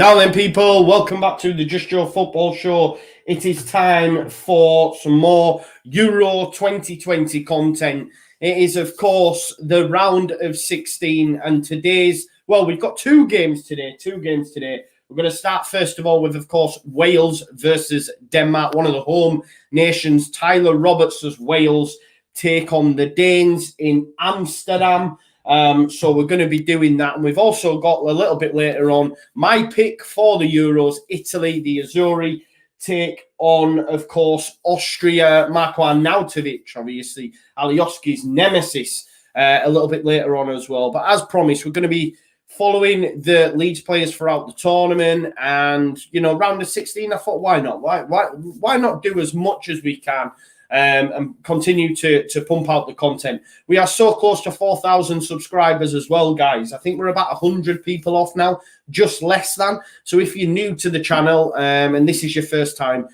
Now then, people, welcome back to the Just Joe Football Show. It is time for some more Euro 2020 content. It is, of course, the round of 16, and we've got two games today. We're going to start, first of all, with, of course, Wales versus Denmark, one of the home nations. Tyler Roberts' Wales take on the Danes in Amsterdam. So we're going to be doing that. And we've also got a little bit later on my pick for the Euros, Italy, the Azzurri, take on, of course, Austria, Marko Arnautovic, obviously, Alioski's nemesis, a little bit later on as well. But as promised, we're going to be following the Leeds players throughout the tournament. And, round of 16, I thought, why not? Why not do as much as we can? And continue to pump out the content. We are so close to 4,000 subscribers as well, guys. I think we're about 100 people off now, just less than. So if you're new to the channel and this is your first time,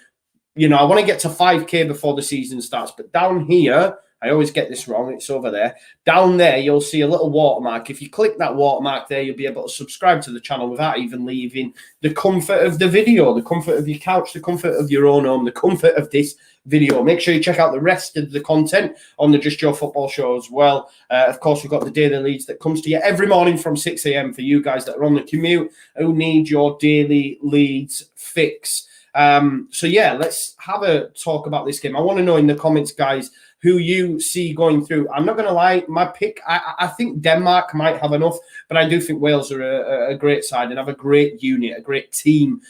I want to get to 5K before the season starts. But down here, I always get this wrong. It's over there. Down there, you'll see a little watermark. If you click that watermark there, you'll be able to subscribe to the channel without even leaving the comfort of the video, the comfort of your couch, the comfort of your own home, the comfort of this video. Make sure you check out the rest of the content on the Just Joe Football Show as well. Of course, we've got the Daily Leeds that comes to you every morning from 6 a.m. for you guys that are on the commute who need your Daily Leeds fix. So yeah, let's have a talk about this game. I want to know in the comments, guys, who you see going through. I'm not going to lie, my pick, I think Denmark might have enough, but I do think Wales are a great side and have a great unit, a great team,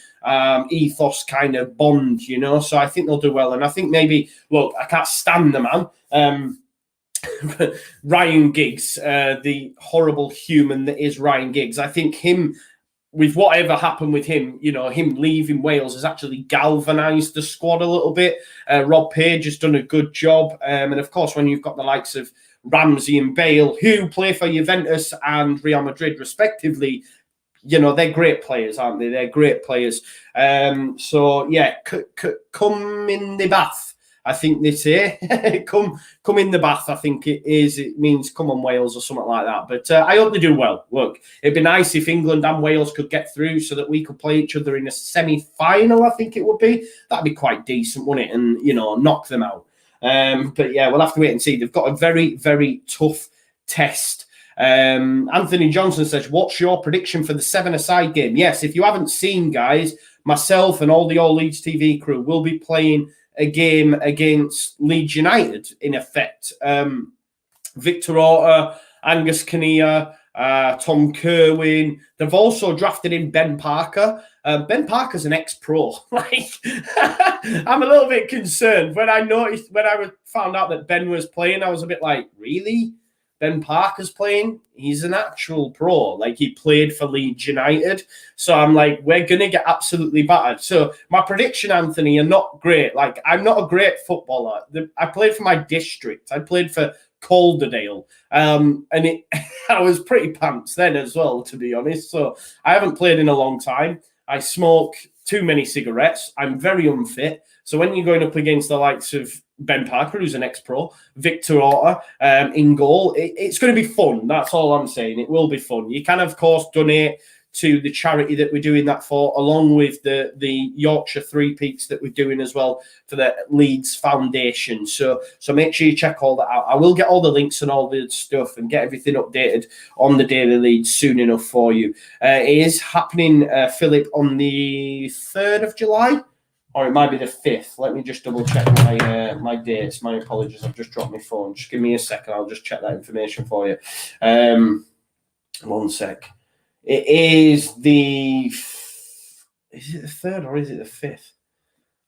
ethos kind of bond, so I think they'll do well. And I think maybe, look, I can't stand the man, Ryan Giggs, the horrible human that is Ryan Giggs. I think him, with whatever happened with him, him leaving Wales has actually galvanised the squad a little bit. Rob Page has done a good job. And of course, when you've got the likes of Ramsey and Bale, who play for Juventus and Real Madrid, respectively, they're great players, aren't they? They're great players. So, yeah, come in the bath. I think they say, come in the bath, I think it is. It means come on Wales or something like that. But I hope they do well. Look, it'd be nice if England and Wales could get through so that we could play each other in a semi-final, I think it would be. That'd be quite decent, wouldn't it? And, knock them out. But, yeah, we'll have to wait and see. They've got a very, very tough test. Anthony Johnson says, what's your prediction for the 7-a-side game? Yes, if you haven't seen, guys, myself and all the All Leeds TV crew will be playing a game against Leeds United, in effect. Victor Orta, Angus Kinnear, Tom Kerwin. They've also drafted in Ben Parker. Ben Parker's an ex-pro. I'm a little bit concerned. When I found out that Ben was playing, I was a bit like, really? Ben Parker's playing? He's an actual pro. He played for Leeds United. So I'm like, we're going to get absolutely battered. So my prediction, Anthony, are not great. I'm not a great footballer. I played for my district. I played for Calderdale. And I was pretty pants then as well, to be honest. So I haven't played in a long time. I smoke too many cigarettes. I'm very unfit. So when you're going up against the likes of Ben Parker, who's an ex-pro, Victor Orta in goal, it's going to be fun. That's all I'm saying. It will be fun. You can, of course, donate to the charity that we're doing that for, along with the Yorkshire Three Peaks that we're doing as well for the Leeds Foundation. So make sure you check all that out. I will get all the links and all the stuff and get everything updated on the Daily Leeds soon enough for you. It is happening, Philip, on the 3rd of July. Or it might be the 5th. Let me just double check my dates. My apologies. I've just dropped my phone. Just give me a second. I'll just check that information for you. One sec. It is the... Is it the 3rd or is it the 5th?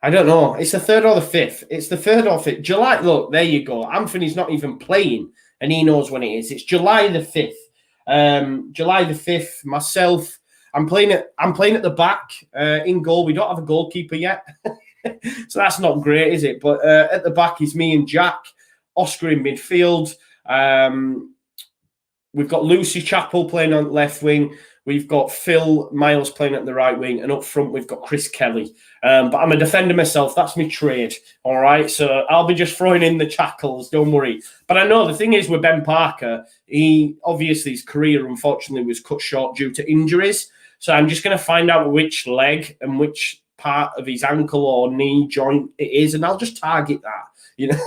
I don't know. It's the 3rd or the 5th. It's the 3rd or 5th. July. Look, there you go. Anthony's not even playing and he knows when it is. It's July the 5th. July the 5th. Myself... I'm playing at the back in goal. We don't have a goalkeeper yet. So that's not great, is it? But at the back is me and Jack, Oscar in midfield. We've got Lucy Chappell playing on left wing. We've got Phil Miles playing at the right wing. And up front, we've got Chris Kelly. But I'm a defender myself. That's my trade. All right. So I'll be just throwing in the tackles. Don't worry. But I know the thing is with Ben Parker, he obviously his career, unfortunately, was cut short due to injuries. So I'm just going to find out which leg and which part of his ankle or knee joint it is, and I'll just target that. You know,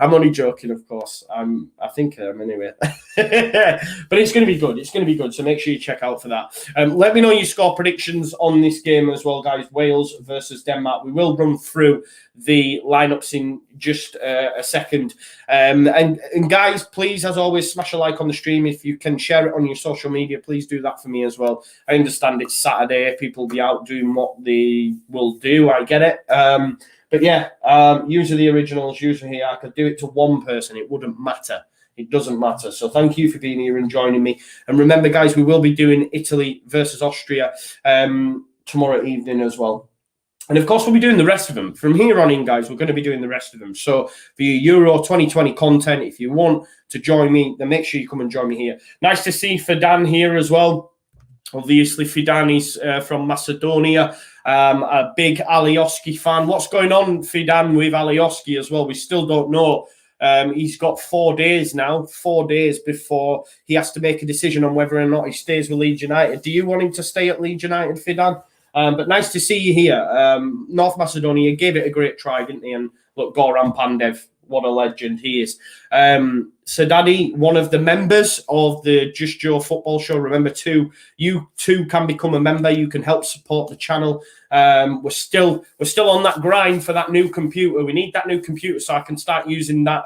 I'm only joking, of course. I think anyway. But it's going to be good. It's going to be good. So make sure you check out for that. Let me know your score predictions on this game as well, guys. Wales versus Denmark. We will run through the lineups in just a second. And guys, please, as always, smash a like on the stream. If you can share it on your social media, please do that for me as well. I understand it's Saturday. People will be out doing what they will do. I get it. But yeah, use the originals, use here. I could do it to one person. It wouldn't matter. It doesn't matter. So thank you for being here and joining me. And remember, guys, we will be doing Italy versus Austria tomorrow evening as well. And of course, we'll be doing the rest of them. From here on in, guys, we're going to be doing the rest of them. So for your Euro 2020 content, if you want to join me, then make sure you come and join me here. Nice to see Fidan here as well. Obviously, Fidan is from Macedonia. A big Alioski fan. What's going on, Fidan, with Alioski as well? We still don't know. He's got 4 days now, 4 days before he has to make a decision on whether or not he stays with Leeds United. Do you want him to stay at Leeds United, Fidan? But nice to see you here. North Macedonia gave it a great try, didn't they? And look, Goran Pandev, what a legend he is. Sadadi, one of the members of the Just Joe Football Show. Remember, you too can become a member. You can help support the channel. We're still on that grind for that new computer. We need that new computer so I can start using that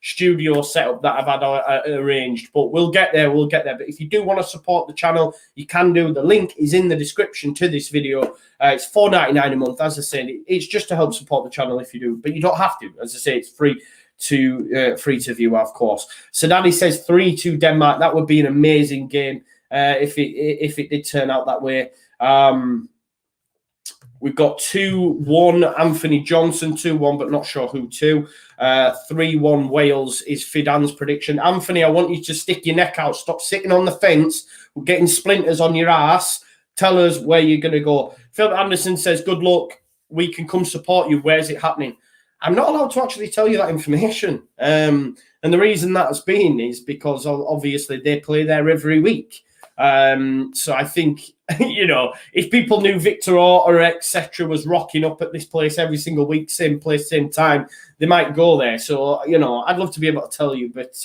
studio setup that I've had arranged. But we'll get there. We'll get there. But if you do want to support the channel, you can do. The link is in the description to this video. It's $4.99 a month. As I said, it's just to help support the channel if you do. But you don't have to. As I say, it's free to view, of course. So Danny says 3-2 Denmark. That would be an amazing game if it did turn out that way. We've got 2-1 Anthony Johnson, 2-1, but not sure who to. 3-1 Wales is Fidan's prediction. Anthony, I want you to stick your neck out. Stop sitting on the fence. We're getting splinters on your ass. Tell us where you're going to go. Phil Anderson says, good luck. We can come support you. Where's it happening? I'm not allowed to actually tell you that information. And the reason that has been is because obviously they play there every week. So I think, you know, if people knew Victor Orta, etc., was rocking up at this place every single week, same place, same time, they might go there. So, you know, I'd love to be able to tell you, but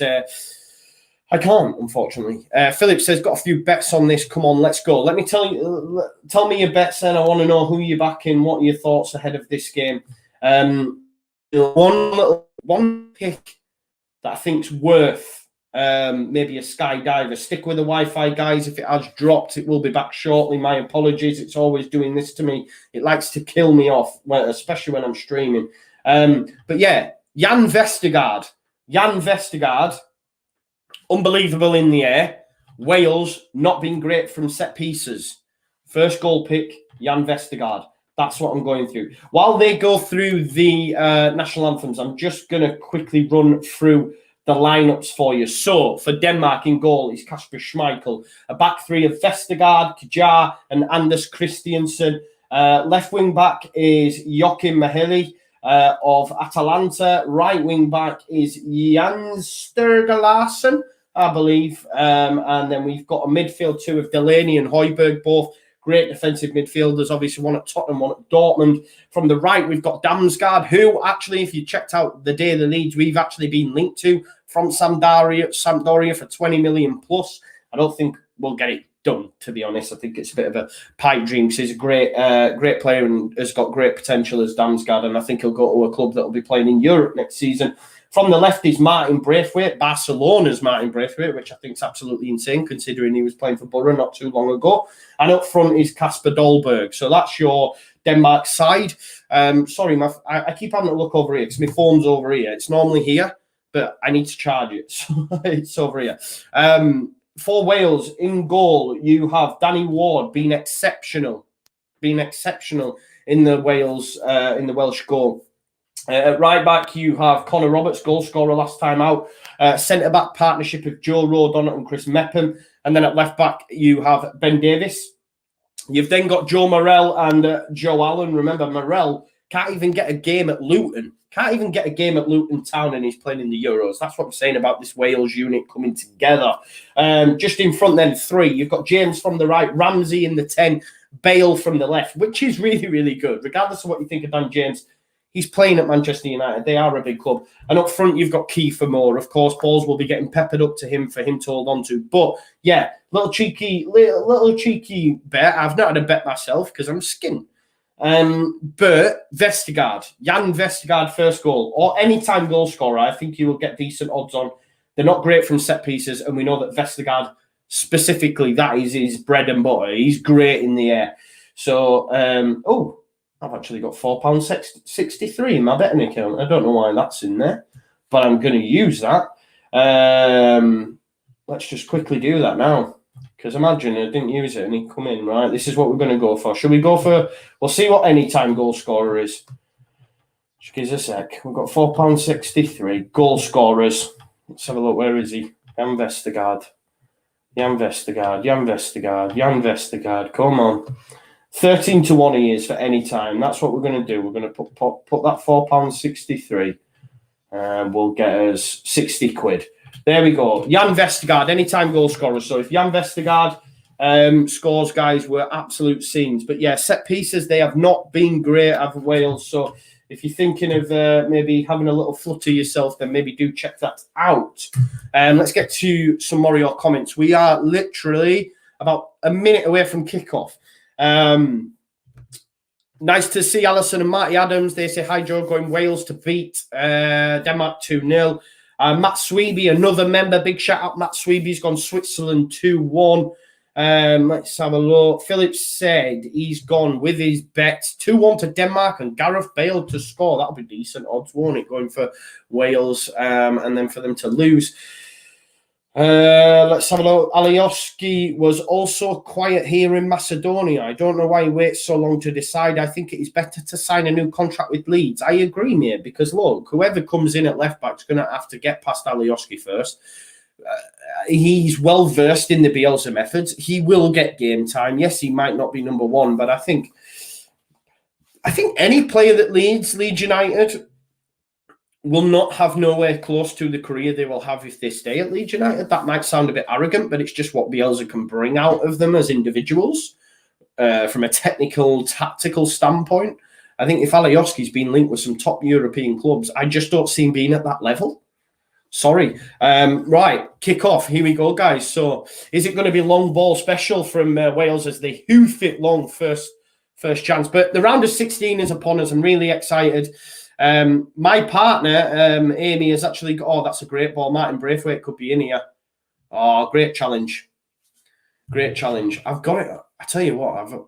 I can't, unfortunately. Philip says, got a few bets on this. Come on, let's go. Let me tell me your bets then. I want to know who you're backing. What are your thoughts ahead of this game? One pick that I think's worth maybe a skydiver. Stick with the Wi-Fi, guys. If it has dropped, it will be back shortly. My apologies. It's always doing this to me. It likes to kill me off, especially when I'm streaming. But yeah, Jan Vestergaard. Unbelievable in the air. Wales not been great from set pieces. First goal pick, Jan Vestergaard. That's what I'm going through. While they go through the national anthems, I'm just going to quickly run through the lineups for you. So, for Denmark in goal is Kasper Schmeichel. A back three of Vestergaard, Kjaer and Anders Christiansen. Left wing back is Joachim Maheli of Atalanta. Right wing back is Jens Stergalarsen, I believe. And then we've got a midfield two of Delaney and Højbjerg, both great defensive midfielders, obviously one at Tottenham, one at Dortmund. From the right, we've got Damsgaard, who actually, if you checked out the day of the Leeds, we've actually been linked to from Sampdoria for 20 million plus. I don't think we'll get it done, to be honest. I think it's a bit of a pipe dream. He's a great player and has got great potential as Damsgaard, and I think he'll go to a club that will be playing in Europe next season. From the left is Martin Braithwaite, Barcelona's Martin Braithwaite, which I think is absolutely insane considering he was playing for Borough not too long ago. And up front is Kasper Dolberg. So that's your Denmark side. Sorry, I keep having to look over here because my phone's over here. It's normally here, but I need to charge it. So it's over here. For Wales, in goal, you have Danny Ward being exceptional in the Welsh goal. At right back, you have Connor Roberts, goal scorer last time out. Centre-back partnership of Joe Rodon and Chris Mepham. And then at left back, you have Ben Davis. You've then got Joe Morrell and Joe Allen. Remember, Morrell can't even get a game at Luton. Can't even get a game at Luton Town and he's playing in the Euros. That's what I'm saying about this Wales unit coming together. Just in front then, 3. You've got James from the right, Ramsey in the 10, Bale from the left, which is really, really good. Regardless of what you think of Dan James, he's playing at Manchester United. They are a big club. And up front, you've got Kiefer Moore. Of course, balls will be getting peppered up to him for him to hold on to. But, yeah, little cheeky bet. I've not had a bet myself because I'm skint. But Vestergaard, Jan Vestergaard, first goal, or anytime goal scorer, I think you will get decent odds on. They're not great from set pieces, and we know that Vestergaard, specifically, that is his bread and butter. He's great in the air. So, I've actually got £4.63 in my betting account. I don't know why that's in there, but I'm going to use that. Let's just quickly do that now. Because imagine I didn't use it and he'd come in, right? This is what we're going to go for. Should we go for... We'll see what anytime goal scorer is. Just give us a sec. We've got £4.63. Goal scorers. Let's have a look. Where is he? Jan Vestergaard. Come on. 13-1 he is for any time. That's what we're going to do. We're going to put that £4.63. And we'll get us 60 quid. There we go. Jan Vestergaard, anytime goal scorer. So if Jan Vestergaard scores, guys, we're absolute scenes. But yeah, set pieces, they have not been great at Wales. So if you're thinking of maybe having a little flutter yourself, then maybe do check that out. Let's get to some more of your comments. We are literally about a minute away from kickoff. Nice to see Alison and Marty Adams. They say, hi, Joe, going Wales to beat Denmark 2-0. Matt Sweeby, another member. Big shout out, Matt Sweeby's gone Switzerland 2-1. Let's have a look. Philip said he's gone with his bets 2-1 to Denmark and Gareth Bale to score. That'll be decent odds, won't it? Going for Wales and then for them to lose. Let's have a look. Alioski was also quiet here in Macedonia. I don't know why he waits so long to decide. I think it is better to sign a new contract with Leeds. I agree, mate, because look, whoever comes in at left back is going to have to get past Alioski first. He's well versed in the Bielsa methods. He will get game time. Yes, he might not be number 1, but I think any player that Leeds United will not have nowhere close to the career they will have if they stay at Leeds United. That might sound a bit arrogant, but it's just what Bielsa can bring out of them as individuals from a technical, tactical standpoint. I think if Alioski's been linked with some top European clubs, I just don't see him being at that level. Sorry. Right, kick off. Here we go, guys. So is it going to be long ball special from Wales as they hoof it long first chance? But the round of 16 is upon us. I'm really excited. My partner, Amy, has actually got, oh, that's a great ball. Martin Braithwaite could be in here. Oh, great challenge. I've got it. I tell you what,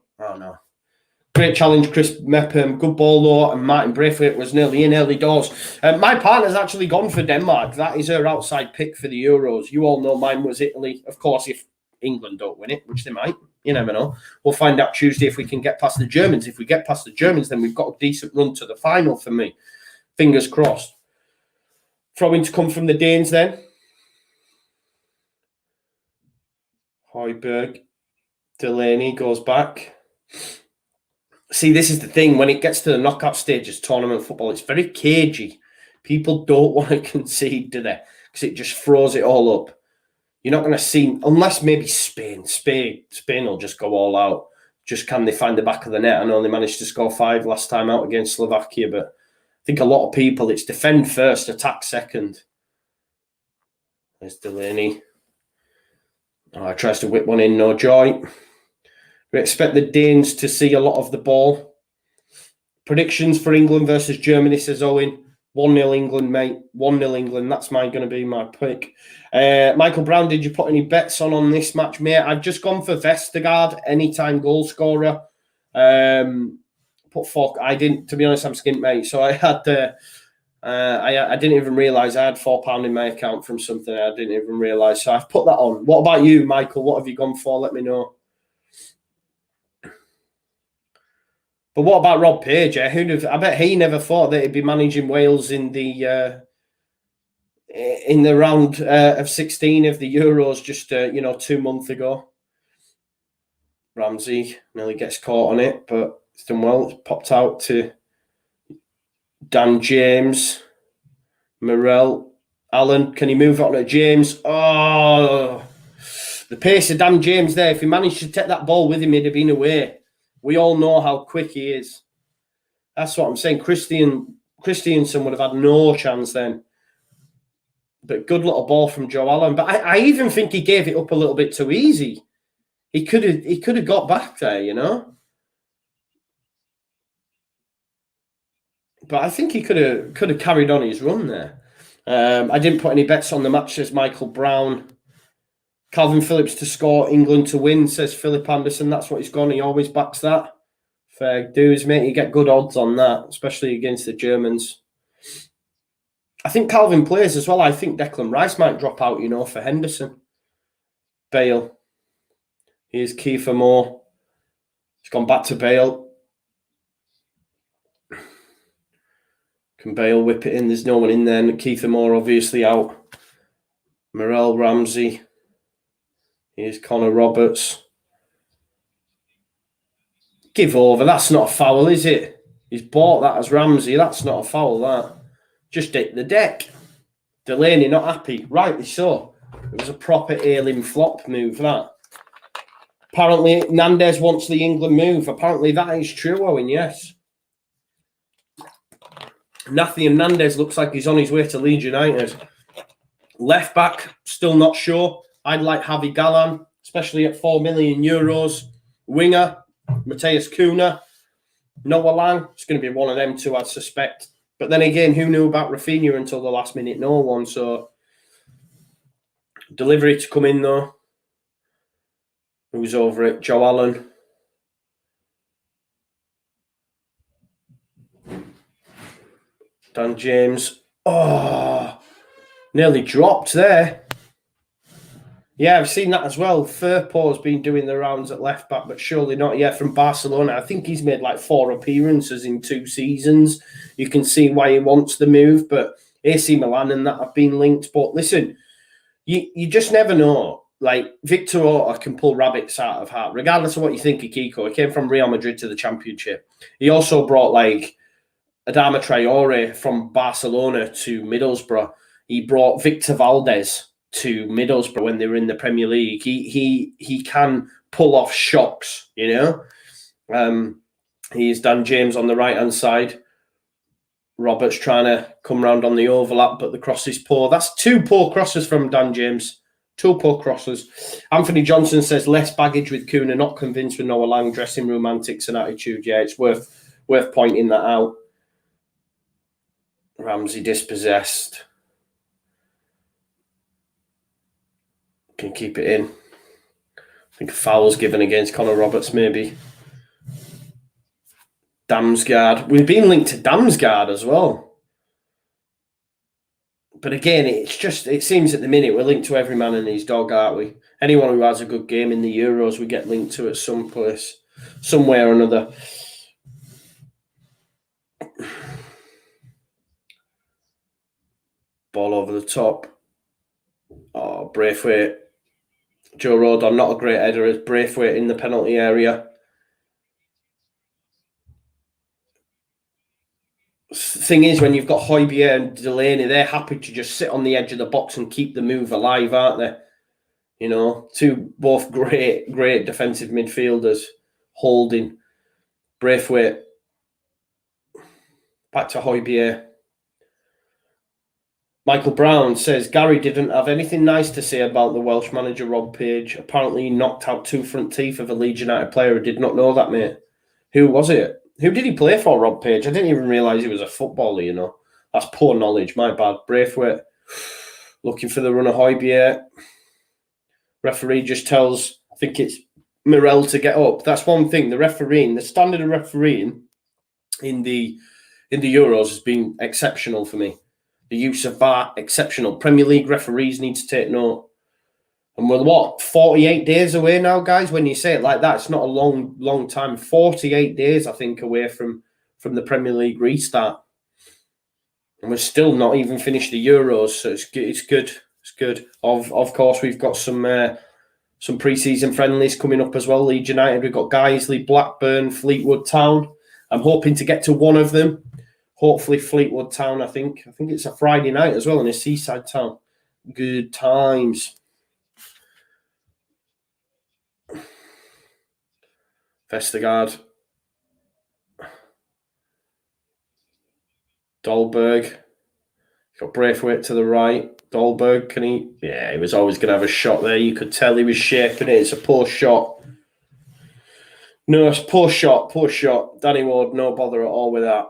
great challenge, Chris Mepham. Good ball, though. And Martin Braithwaite was nearly in early doors. My partner's actually gone for Denmark. That is her outside pick for the Euros. You all know mine was Italy. Of course, if England don't win it, which they might. You never know. We'll find out Tuesday if we can get past the Germans. If we get past the Germans, then we've got a decent run to the final for me. Fingers crossed. Throwing to come from the Danes then. Højbjerg. Delaney goes back. See, this is the thing. When it gets to the knockout stages, tournament football, it's very cagey. People don't want to concede, do they? Because it just throws it all up. You're not going to see, unless maybe Spain will just go all out. Just can they find the back of the net? I know they managed to score 5 last time out against Slovakia, but I think a lot of people, it's defend first, attack second. There's Delaney. Oh, tries to whip one in, no joy. We expect the Danes to see a lot of the ball. Predictions for England versus Germany, says Owen. 1-0 England, mate. 1-0 England. That's going to be my pick. Michael Brown, did you put any bets on this match, mate? I've just gone for Vestergaard, anytime goal scorer. Put 4. I didn't, to be honest, I'm skint, mate. So I had I didn't even realise I had £4 in my account from something I didn't even realise. So I've put that on. What about you, Michael? What have you gone for? Let me know. But what about Rob Page? I bet he never thought that he'd be managing Wales in the round of 16 of the Euros just 2 months ago. Ramsey nearly gets caught on it, but it's done well. It's popped out to Dan James. Morel. Allen, can he move on to James? Oh, the pace of Dan James there. If he managed to take that ball with him, he'd have been away. We all know how quick he is. That's what I'm saying. Christiansen would have had no chance then. But good little ball from Joe Allen. But I even think he gave it up a little bit too easy. He could have got back there, you know. But I think he could have carried on his run there. I didn't put any bets on the match, says Michael Brown. Calvin Phillips to score, England to win, says Philip Anderson. That's what he's gone. He always backs that. Fair dues, mate. You get good odds on that, especially against the Germans. I think Calvin plays as well. I think Declan Rice might drop out, you know, for Henderson. Bale. Here's Kiefer Moore. He's gone back to Bale. Can Bale whip it in? There's no one in there. Kiefer Moore obviously out. Morel, Ramsey. Here's Connor Roberts. Give over. That's not a foul, is it? He's bought that as Ramsey. That's not a foul, that. Just hit the deck. Delaney not happy. Rightly so. It was a proper ailing flop move, that. Apparently, Nandez wants the England move. Apparently, that is true, Owen, yes. Nathan Nandez looks like he's on his way to Leeds United. Left back, still not sure. I'd like Javi Gallan, especially at €4 million. Winger, Matthias Cunha. Noah Lang, it's going to be one of them two, I'd suspect. But then again, who knew about Rafinha until the last minute? No one. So, delivery to come in, though. Who's over it? Joe Allen. Dan James. Oh, nearly dropped there. Yeah, I've seen that as well. Firpo's been doing the rounds at left back, but surely not yet from Barcelona. I think he's made like 4 appearances in 2 seasons. You can see why he wants the move, but AC Milan and that have been linked. But listen, you just never know. Like, Victor Orta can pull rabbits out of hat, regardless of what you think of Kiko. He came from Real Madrid to the Championship. He also brought, like, Adama Traore from Barcelona to Middlesbrough. He brought Victor Valdez to Middlesbrough when they were in the Premier League. He can pull off shocks, you know. He's Dan James on the right-hand side. Roberts trying to come round on the overlap, but the cross is poor. That's 2 poor crosses from Dan James. 2 poor crosses. Anthony Johnson says less baggage with Cunha, not convinced with Noah Lang, dressing room antics and attitude. Yeah, it's worth pointing that out. Ramsey dispossessed. Can keep it in. I think a foul's given against Connor Roberts, maybe. Damsgaard. We've been linked to Damsgaard as well. But again, it seems at the minute we're linked to every man and his dog, aren't we? Anyone who has a good game in the Euros, we get linked to at some place, somewhere or another. Ball over the top. Oh, Braithwaite. Joe Rodon, not a great header, as Braithwaite in the penalty area. Thing is, when you've got Højbjerg and Delaney, they're happy to just sit on the edge of the box and keep the move alive, aren't they? You know, both great defensive midfielders. Holding. Braithwaite. Back to Højbjerg. Michael Brown says, Gary didn't have anything nice to say about the Welsh manager, Rob Page. Apparently he knocked out 2 front teeth of a Leeds United player. I did not know that, mate. Who was it? Who did he play for, Rob Page? I didn't even realise he was a footballer, you know. That's poor knowledge, my bad. Braithwaite looking for the run of Højbjerg. Referee just tells, I think it's Morel to get up. That's one thing. The standard of refereeing in the Euros has been exceptional for me. The use of VAR, exceptional. Premier League referees need to take note. And we're, 48 days away now, guys? When you say it like that, it's not a long time. 48 days, I think, away from the Premier League restart. And we're still not even finished the Euros, so it's good. It's good. Of course, we've got some pre-season friendlies coming up as well. Leeds United, we've got Guiseley, Blackburn, Fleetwood Town. I'm hoping to get to one of them. Hopefully Fleetwood Town, I think. I think it's a Friday night as well in a seaside town. Good times. Vestergaard. Dolberg. Got Braithwaite to the right. Dolberg, can he? Yeah, he was always going to have a shot there. You could tell he was shaping it. It's a poor shot. No, it's poor shot, poor shot. Danny Ward, no bother at all with that.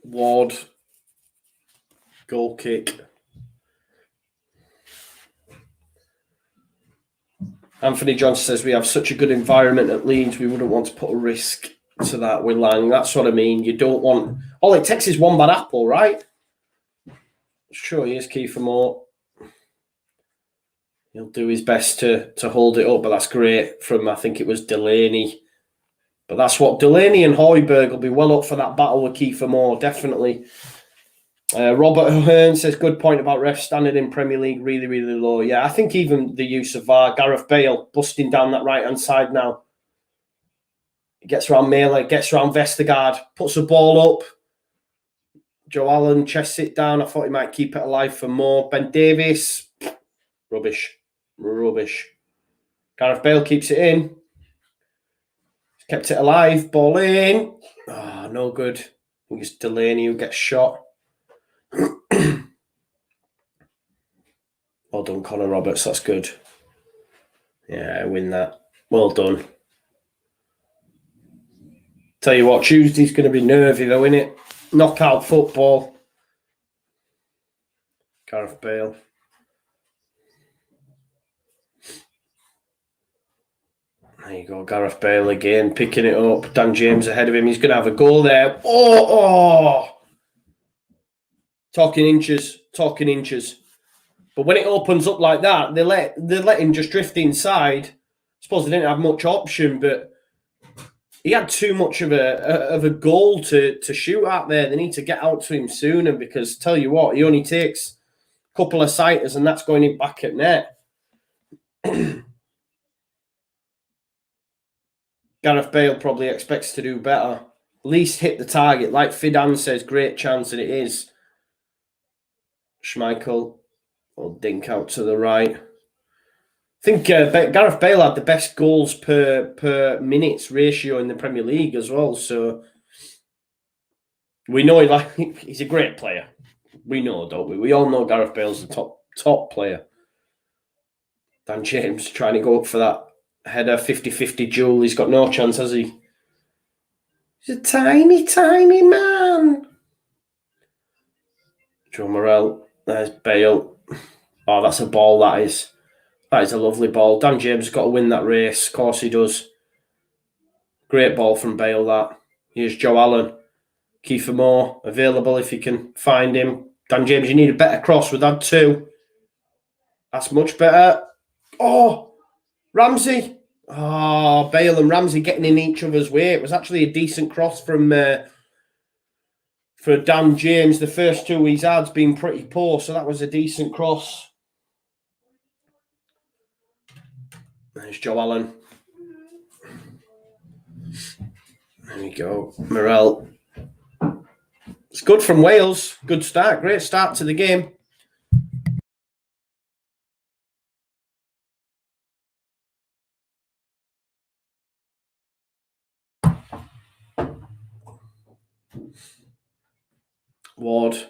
Ward, goal kick. Anthony Johnson says we have such a good environment at Leeds, we wouldn't want to put a risk to that with Lang. That's what I mean. You don't want... All it takes is one bad apple, right? Sure, he is Kiefer Moore. He'll do his best to hold it up, but that's great from, I think it was Delaney. But that's what Delaney and Højbjerg will be well up for that battle with Kiefer Moore, definitely. Robert Hearn says, good point about refs standard in Premier League, really, really low. Yeah, I think even the use of VAR, Gareth Bale busting down that right-hand side now. He gets around Mailer, gets around Vestergaard, puts the ball up. Joe Allen chests it down. I thought he might keep it alive for more. Ben Davies, rubbish. Rubbish. Gareth Bale keeps it in. He's kept it alive. Ball in. Oh, no good. I think it's Delaney who gets shot. Well done, Connor Roberts. That's good. Yeah, win that. Well done. Tell you what, Tuesday's going to be nervy though, isn't it? Knockout football. Gareth Bale. There you go, Gareth Bale again, picking it up. Dan James ahead of him. He's going to have a goal there. Oh! Talking inches. But when it opens up like that, they let him just drift inside. I suppose they didn't have much option, but he had too much of a goal to shoot at there. They need to get out to him sooner because, tell you what, he only takes a couple of sighters and that's going in back at net. Gareth Bale probably expects to do better. At least hit the target. Like Fidan says, great chance, and it is. Schmeichel will dink out to the right. I think Gareth Bale had the best goals per minutes ratio in the Premier League as well. So we know he's a great player. We know, don't we? We all know Gareth Bale's the top player. Dan James trying to go up for that header, 50-50 duel. He's got no chance, has he? He's a tiny, tiny man. Joe Morrell. There's Bale. Oh, that's a ball, that is. That is a lovely ball. Dan James has got to win that race. Of course he does. Great ball from Bale, that. Here's Joe Allen. Kiefer Moore available if you can find him. Dan James, you need a better cross. We've had two. That's much better. Oh, Ramsey. Oh, Bale and Ramsey getting in each other's way. It was actually a decent cross from for Dan James. The first two he's had's been pretty poor, so that was a decent cross. There's Joe Allen. There we go. Morrell. It's good from Wales. Good start. Great start to the game. Ward.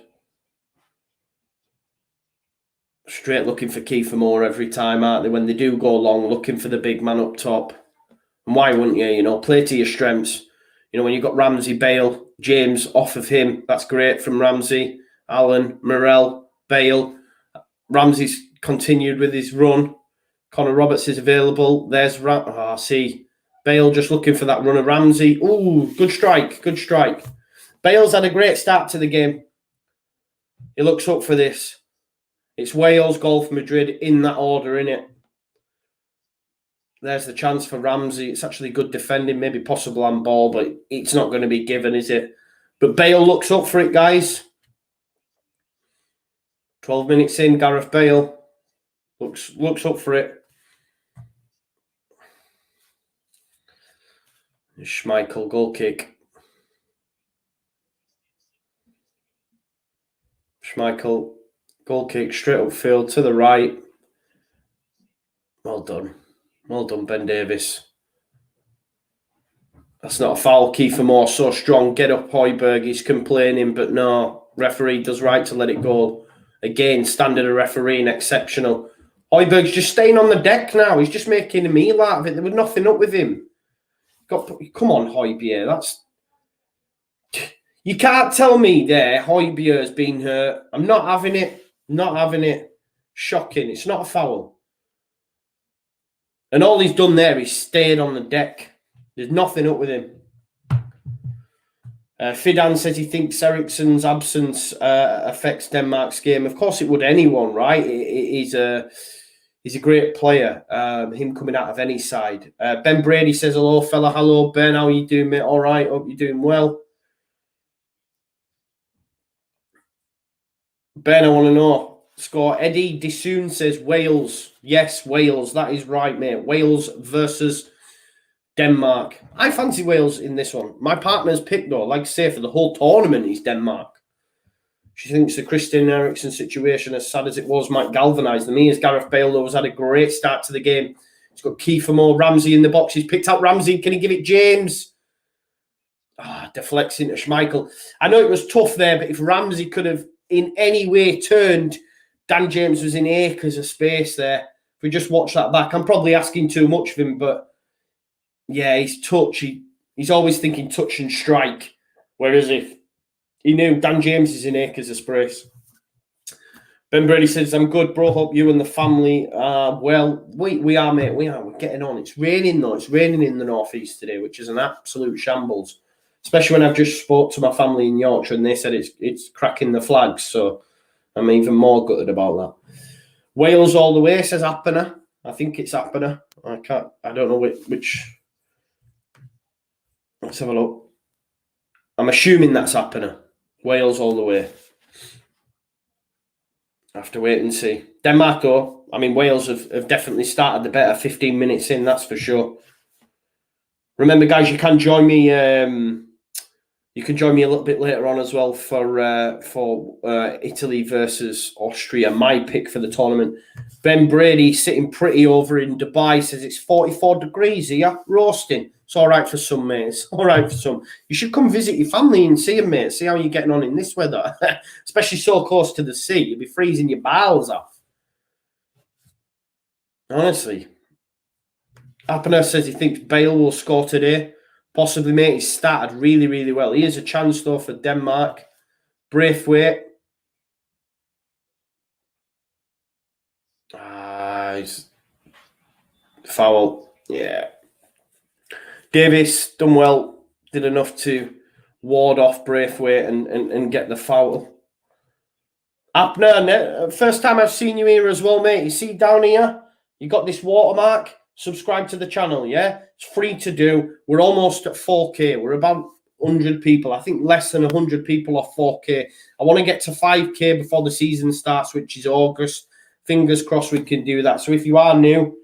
Straight looking for Kiefer Moore every time, aren't they? When they do go long, looking for the big man up top. And why wouldn't you? You know, play to your strengths. You know, when you've got Ramsey, Bale, James off of him, that's great from Ramsey, Allen, Morrell, Bale. Ramsey's continued with his run. Connor Roberts is available. There's see. Bale just looking for that run of Ramsey. Ooh, good strike. Good strike. Bale's had a great start to the game. He looks up for this. It's Wales, goal for Madrid in that order, innit? There's the chance for Ramsey. It's actually good defending, maybe possible on ball, but it's not going to be given, is it? But Bale looks up for it, guys. 12 minutes in, Gareth Bale looks up for it. Schmeichel, goal kick. Schmeichel, goal kick, straight upfield to the right. Well done. Well done, Ben Davies. That's not a foul. Kiefer Moore, so strong. Get up, Højbjerg. He's complaining, but no. Referee does right to let it go. Again, standard of refereeing, exceptional. Højbjerg's just staying on the deck now. He's just making a meal out of it. There was nothing up with him. Come on, Højbjerg. That's... You can't tell me there Højbjerg's been hurt. I'm not having it. Not having it. Shocking. It's not a foul. And all he's done there is stayed on the deck. There's nothing up with him. Fidan says he thinks Eriksen's absence affects Denmark's game. Of course it would anyone, right? He's a great player, him coming out of any side. Ben Brady says, hello, fella. Hello, Ben. How are you doing, mate? All right. Hope you're doing well. Ben, I want to know. Score. Eddie Dissoon says Wales. Yes, Wales. That is right, mate. Wales versus Denmark. I fancy Wales in this one. My partner's pick, though, like I say, for the whole tournament is Denmark. She thinks the Christian Eriksen situation, as sad as it was, might galvanise them. He, as Gareth Bale, though, has had a great start to the game. He's got Kiefer Moore, Ramsey in the box. He's picked out Ramsey. Can he give it James? Deflects into Schmeichel. I know it was tough there, but if Ramsey could have in any way turned, Dan James was in acres of space there. If we just watch that back, I'm probably asking too much of him, but yeah, his touch, he's always thinking touch and strike. Whereas if he knew Dan James is in acres of space. Ben Brady says, I'm good, bro. Hope you and the family are well. We are, mate. We're getting on. It's raining, though. It's raining in the northeast today, which is an absolute shambles. Especially when I've just spoke to my family in Yorkshire and they said it's cracking the flags. So I'm even more gutted about that. Wales all the way, says Appener. I think it's Appener. I don't know which. Let's have a look. I'm assuming that's Appener. Wales all the way. I have to wait and see. Denmark, though. I mean, Wales have definitely started the better 15 minutes in, that's for sure. Remember, guys, you can join me. You can join me a little bit later on as well for Italy versus Austria. My pick for the tournament. Ben Brady sitting pretty over in Dubai says it's 44 degrees here, roasting. It's all right for some, mate. It's all right for some. You should come visit your family and see them, mate. See how you're getting on in this weather, especially so close to the sea. You'll be freezing your bowels off. Honestly. Appener says he thinks Bale will score today. Possibly, mate. He's started really, really well. He has a chance, though, for Denmark. Braithwaite. He's foul. Yeah. Davis done well. Did enough to ward off Braithwaite and get the foul. Appener, first time I've seen you here as well, mate. You see down here? You got this watermark. Subscribe to the channel, yeah? It's free to do. We're almost at 4K. We're about 100 people. I think less than 100 people off 4K. I want to get to 5K before the season starts, which is August. Fingers crossed we can do that. So if you are new,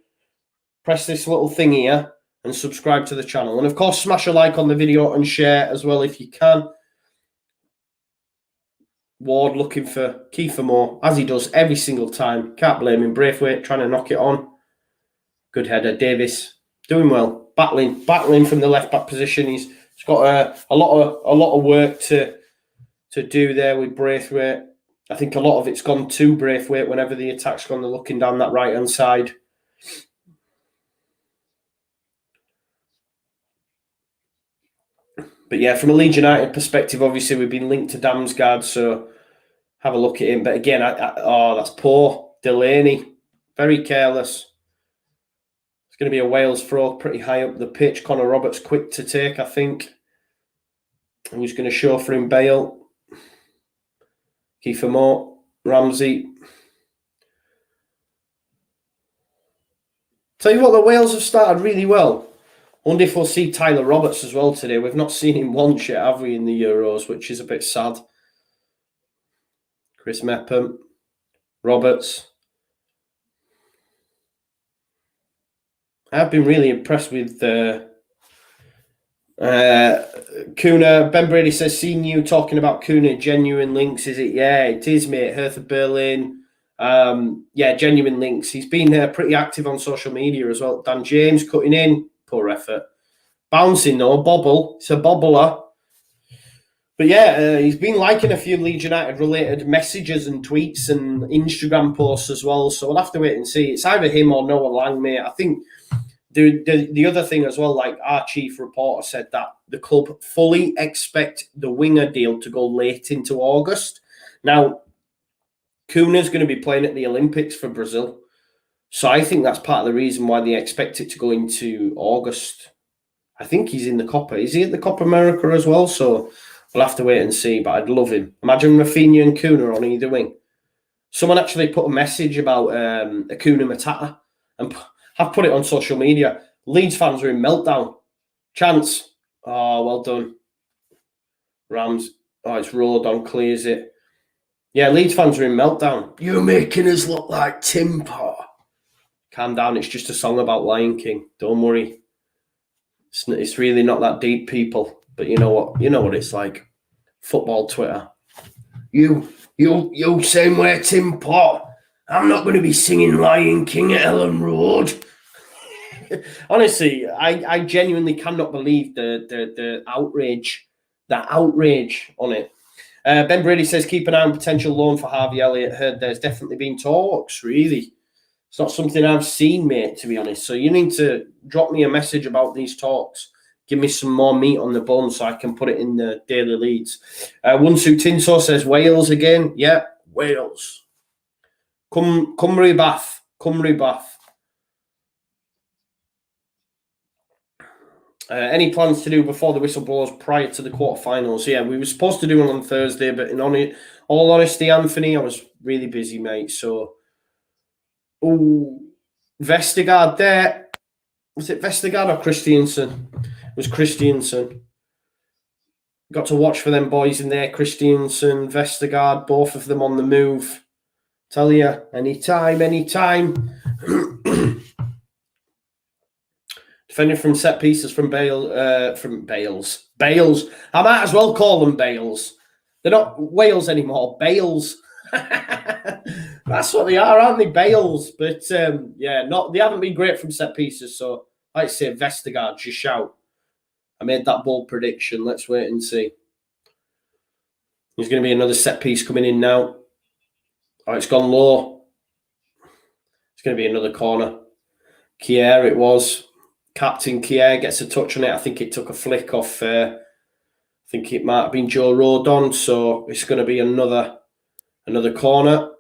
press this little thing here and subscribe to the channel. And, of course, smash a like on the video and share as well if you can. Ward looking for Kiefer Moore, as he does every single time. Can't blame him. Braithwaite trying to knock it on. Good header. Davis doing well. Battling from the left-back position. He's got a lot of work to do there with Braithwaite. I think a lot of it's gone to Braithwaite whenever the attack's gone. They're looking down that right-hand side. But yeah, from a Leeds United perspective, obviously we've been linked to Damsgaard, so have a look at him. But again, that's poor. Delaney, very careless. It's going to be a Wales throw pretty high up the pitch. Connor Roberts quick to take, I think. Who's going to show for him? Bale. Kiefer Moore. Ramsey. Tell you what, the Wales have started really well. I wonder if we'll see Tyler Roberts as well today. We've not seen him once yet, have we, in the Euros, which is a bit sad. Chris Mepham. Roberts. I've been really impressed with Kuna, Ben Brady says, seen you talking about Kuna, genuine links, is it? Yeah, it is, mate. Hertha Berlin. Yeah, genuine links. He's been pretty active on social media as well. Dan James cutting in. Poor effort. Bouncing, though. Bobble. It's a bobbler. But yeah, he's been liking a few Leeds United related messages and tweets and Instagram posts as well. So we'll have to wait and see. It's either him or Noah Lang, mate. I think the other thing as well, like our chief reporter said that the club fully expect the winger deal to go late into August. Now, Kuna's going to be playing at the Olympics for Brazil. So I think that's part of the reason why they expect it to go into August. I think he's in the Copa. Is he at the Copa America as well? So we'll have to wait and see, but I'd love him. Imagine Rafinha and Kuna on either wing. Someone actually put a message about Kuna Matata and have put it on social media. Leeds fans are in meltdown. Chance. Oh, well done. Rams. Oh, it's Rodon, clears it. Yeah, Leeds fans are in meltdown. You're making us look like Timper. Calm down. It's just a song about Lion King. Don't worry. It's really not that deep, people. But you know what? You know what it's like. Football Twitter. You same way, Tim Pot. I'm not going to be singing Lion King at Ellen Road. Honestly, I genuinely cannot believe the outrage. The outrage on it. Ben Brady says, keep an eye on potential loan for Harvey Elliott. Heard there's definitely been talks, really. It's not something I've seen, mate, to be honest. So you need to drop me a message about these talks. Give me some more meat on the bone so I can put it in the Daily Leads. One-Suit Tinso says, Wales again. Yeah, Wales. Cymru Bath. Cymru Bath. Any plans to do before the whistle blows prior to the quarterfinals? Yeah, we were supposed to do one on Thursday, but in all honesty, Anthony, I was really busy, mate. So, Vestergaard there. Was it Vestergaard or Christiansen? It was Christiansen. Got to watch for them boys in there. Christiansen, Vestergaard, both of them on the move. Tell you, anytime. Defending from set pieces from Bales. I might as well call them Bales. They're not Wales anymore. Bales. That's what they are, aren't they? Bales. But yeah, they haven't been great from set pieces. So I'd say Vestergaard, just shout. I made that bold prediction. Let's wait and see. There's going to be another set piece coming in now. Oh, it's gone low. It's going to be another corner. Kier, it was. Captain Kier gets a touch on it. I think it took a flick off. I think it might have been Joe Rodon. So it's going to be another corner.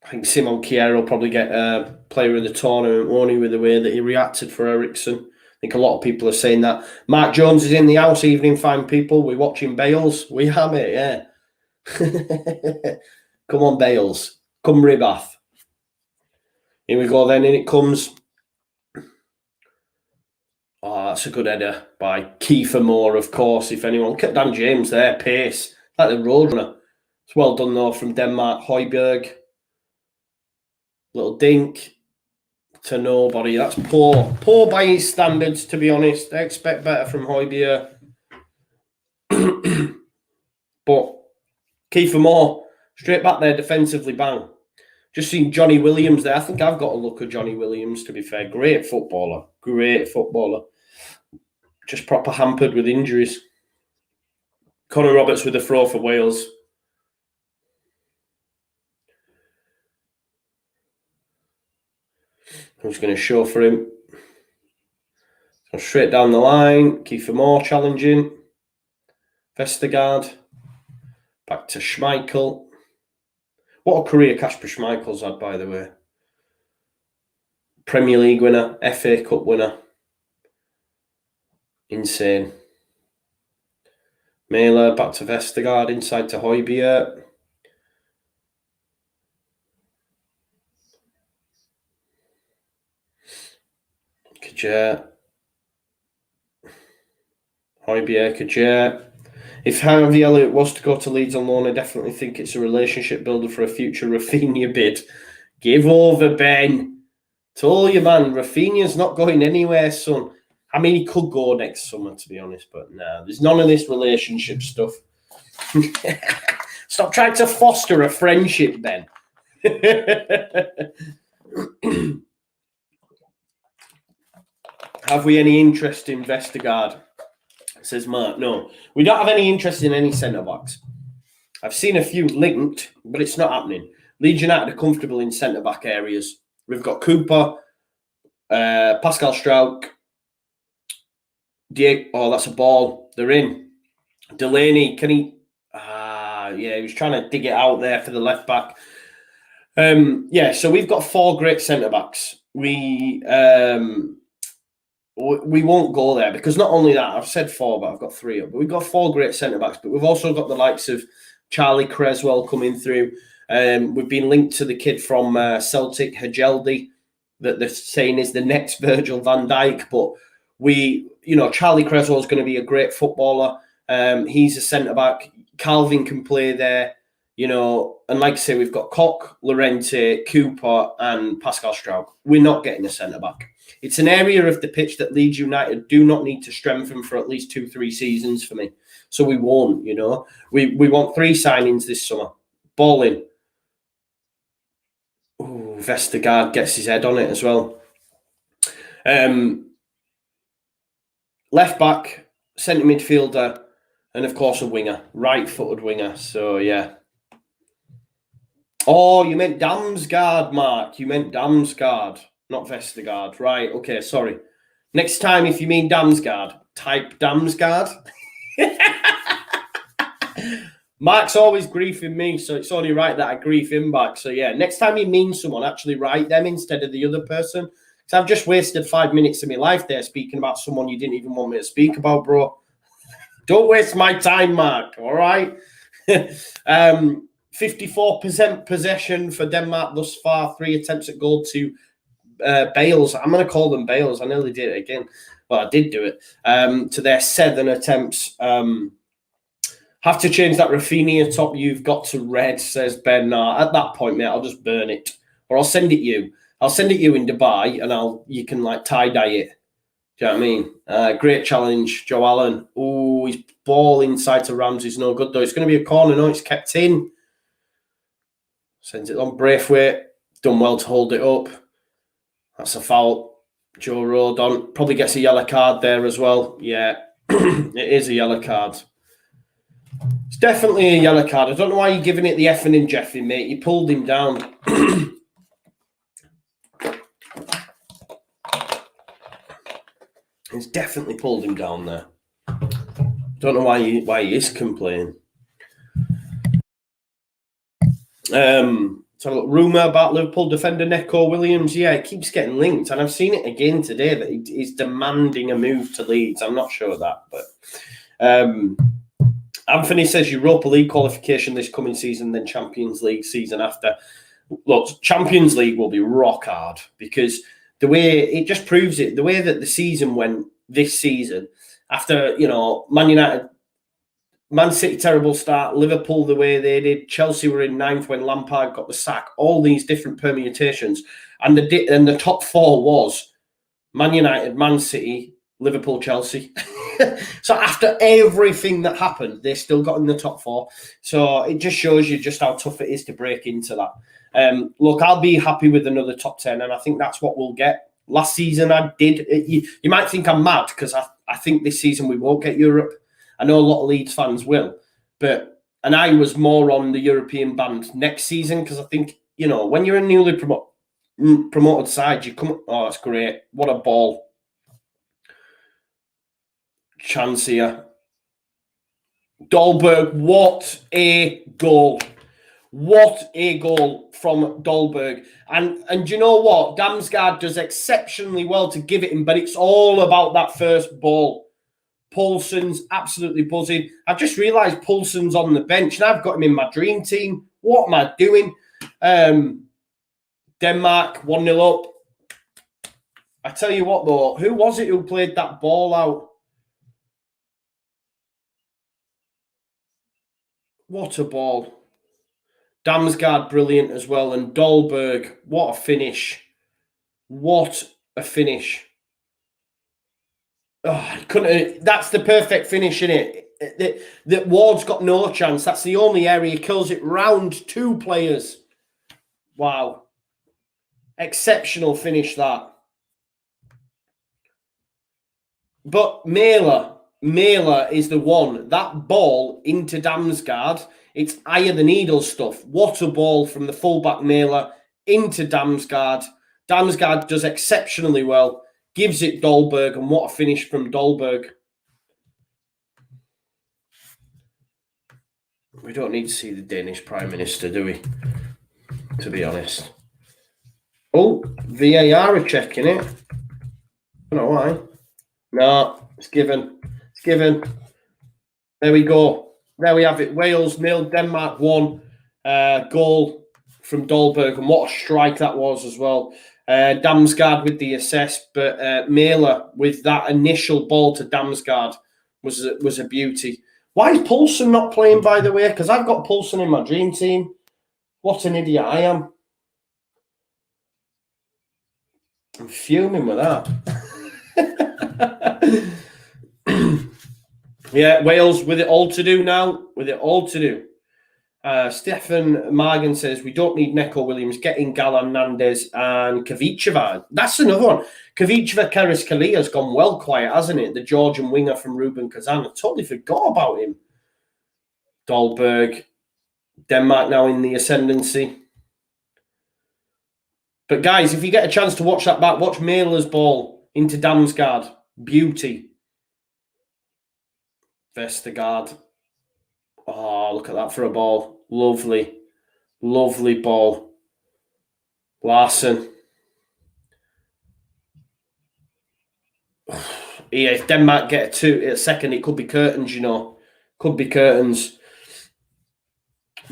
I think Simon Kier will probably get player of the tournament, only with the way that he reacted for Ericsson. I think a lot of people are saying that. Mark Jones is in the house, evening fine people. We're watching Bales. We have it, yeah. Come on, Bales. Cymru Bath. Here we go then, in it comes. Oh, that's a good header by Kiefer Moore, of course, if anyone. Look at Dan James there, pace. Like the roadrunner. It's well done, though, from Denmark. Højbjerg. Little dink to nobody. That's poor. Poor by his standards, to be honest. I expect better from Højbjerg. But Kiefer Moore, straight back there defensively, bang. Just seen Johnny Williams there. I think I've got a look at Johnny Williams, to be fair. Great footballer. Just proper hampered with injuries. Connor Roberts with a throw for Wales. Who's going to show for him? So straight down the line. Kiefer Moore challenging. Vestergaard. Back to Schmeichel. What a career Kasper Schmeichel's had, by the way. Premier League winner, FA Cup winner. Insane. Mailer back to Vestergaard, inside to Højbjerg. Kjaer. Højbjerg, Kjaer. If Harvey Elliott was to go to Leeds on loan, I definitely think it's a relationship builder for a future Rafinha bid. Give over, Ben. Told you, man. Rafinha's not going anywhere, son. I mean, he could go next summer, to be honest, but no, there's none of this relationship stuff. Stop trying to foster a friendship, Ben. Have we any interest in Vestergaard? Says Mark. No, we don't have any interest in any centre-backs. I've seen a few linked, but it's not happening. Leeds United are comfortable in centre-back areas. We've got Cooper, Pascal Struijk, Diego. Oh, that's a ball. They're in. Delaney, can he? Yeah, he was trying to dig it out there for the left back. Yeah, so we've got 4 great centre-backs. We won't go there because not only that, I've said 4, but I've got 3 up. But we've got 4 great centre-backs, but we've also got the likes of Charlie Creswell coming through. We've been linked to the kid from Celtic, Hajeldi, that they're saying is the next Virgil van Dijk. But Charlie Creswell is going to be a great footballer. He's a centre-back. Calvin can play there, and like I say, we've got Koch, Llorente, Cooper, and Pascal Struijk. We're not getting a centre-back. It's an area of the pitch that Leeds United do not need to strengthen for at least 2-3 seasons for me. So we won't, We want 3 signings this summer. Ball in. Ooh, Vestergaard gets his head on it as well. Left back, centre midfielder, and of course a winger, right-footed winger. So yeah. Oh, you meant Damsgaard, Mark. You meant Damsgaard, not Vestergaard. Right, okay, sorry. Next time, if you mean Damsgaard, type Damsgaard. Mark's always griefing me, so it's only right that I grief him back. So yeah, next time you mean someone, actually write them instead of the other person. Because I've just wasted 5 minutes of my life there speaking about someone you didn't even want me to speak about, bro. Don't waste my time, Mark, all right? 54% possession for Denmark thus far, 3 attempts at goal to Bales. I'm going to call them Bales. I nearly did it again. Well, I did do it. To their 7 attempts. Have to change that Rafinha top you've got to red, says Ben. No, at that point, mate, I'll just burn it. Or I'll send it you. I'll send it you in Dubai and you can like tie-dye it. Do you know what I mean? Great challenge, Joe Allen. Oh, his ball inside to Ramsey's no good, though. It's going to be a corner. No, it's kept in. Sends it on Braithwaite. Done well to hold it up. That's a foul. Joe Rodon probably gets a yellow card there as well. Yeah, it is a yellow card. It's definitely a yellow card. I don't know why you're giving it the effing and jeffing, mate. You pulled him down. He's definitely pulled him down there. Don't know why he is complaining. So rumour about Liverpool defender Neco Williams. Yeah, it keeps getting linked, and I've seen it again today that he's demanding a move to Leeds. I'm not sure of that, but Anthony says Europa League qualification this coming season, then Champions League season after. Look, Champions League will be rock hard because the way it just proves it, the way that the season went this season, after, Man United, Man City, terrible start, Liverpool the way they did, Chelsea were in 9th when Lampard got the sack, all these different permutations. And the top 4 was Man United, Man City, Liverpool, Chelsea. So after everything that happened, they still got in the top 4. So it just shows you just how tough it is to break into that. Look, I'll be happy with another top 10, and I think that's what we'll get. Last season, I did. You might think I'm mad because I think this season we won't get Europe. I know a lot of Leeds fans will, and I was more on the European band next season because I think, when you're a newly promoted side, you come. Oh, that's great! What a ball! Chance here. Dolberg, what a goal! What a goal from Dolberg. And you know what? Damsgaard does exceptionally well to give it him, but it's all about that first ball. Poulsen's absolutely buzzing. I've just realised Poulsen's on the bench, and I've got him in my dream team. What am I doing? Denmark, 1-0 up. I tell you what, though, who was it who played that ball out? What a ball. Damsgaard, brilliant as well. And Dolberg, what a finish. What a finish. he couldn't. That's the perfect finish, in it. That Ward's got no chance. That's the only area he kills it round 2 players. Wow. Exceptional finish, that. But Mailer is the one. That ball into Damsgaard, it's eye of the needle stuff. What a ball from the fullback Mailer into Damsgaard. Damsgaard does exceptionally well, gives it Dolberg, and what a finish from Dolberg. We don't need to see the Danish Prime Minister, do we? To be honest. Oh, VAR are checking it. I don't know why. No, it's given. It's given. There we go. There we have it. Wales 0, Denmark 1. Goal from Dolberg, and what a strike that was as well. Damsgaard with the assist, but Mailer with that initial ball to Damsgaard was a beauty. Why is Poulsen not playing, by the way? Because I've got Poulsen in my dream team. What an idiot I am. I'm fuming with that. Yeah, Wales with it all to do now. With it all to do. Stefan Margan says, we don't need Neko Williams. Get in Galan Nandez and Kavicheva. That's another one. Kavicheva Karaskalia has gone well quiet, hasn't it? The Georgian winger from Ruben Kazan. I totally forgot about him. Dolberg. Denmark now in the ascendancy. But guys, if you get a chance to watch that back, watch Mailer's ball into Damsgaard. Beauty. Vestergaard. Oh, look at that for a ball. Lovely. Lovely ball. Larson. Yeah, if Denmark get a second, it could be curtains, you know. Could be curtains.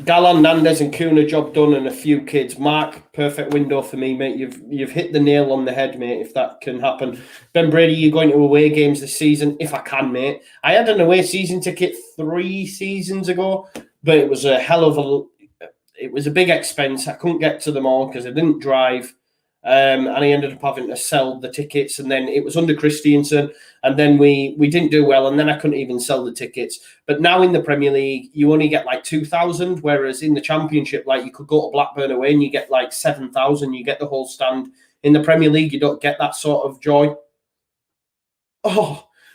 Galan, Nandez and Kuna, job done, and a few kids. Mark, perfect window for me, mate. You've hit the nail on the head, mate, if that can happen. Ben Brady, you're going to away games this season? If I can, mate. I had an away season ticket 3 seasons ago, but it was a hell of a... It was a big expense. I couldn't get to them all because I didn't drive. And I ended up having to sell the tickets, and then it was under Christiansen, and then we didn't do well, and then I couldn't even sell the tickets. But now in the Premier League, you only get like 2,000, whereas in the Championship, like you could go to Blackburn away and you get like 7,000, you get the whole stand. In the Premier League, you don't get that sort of joy.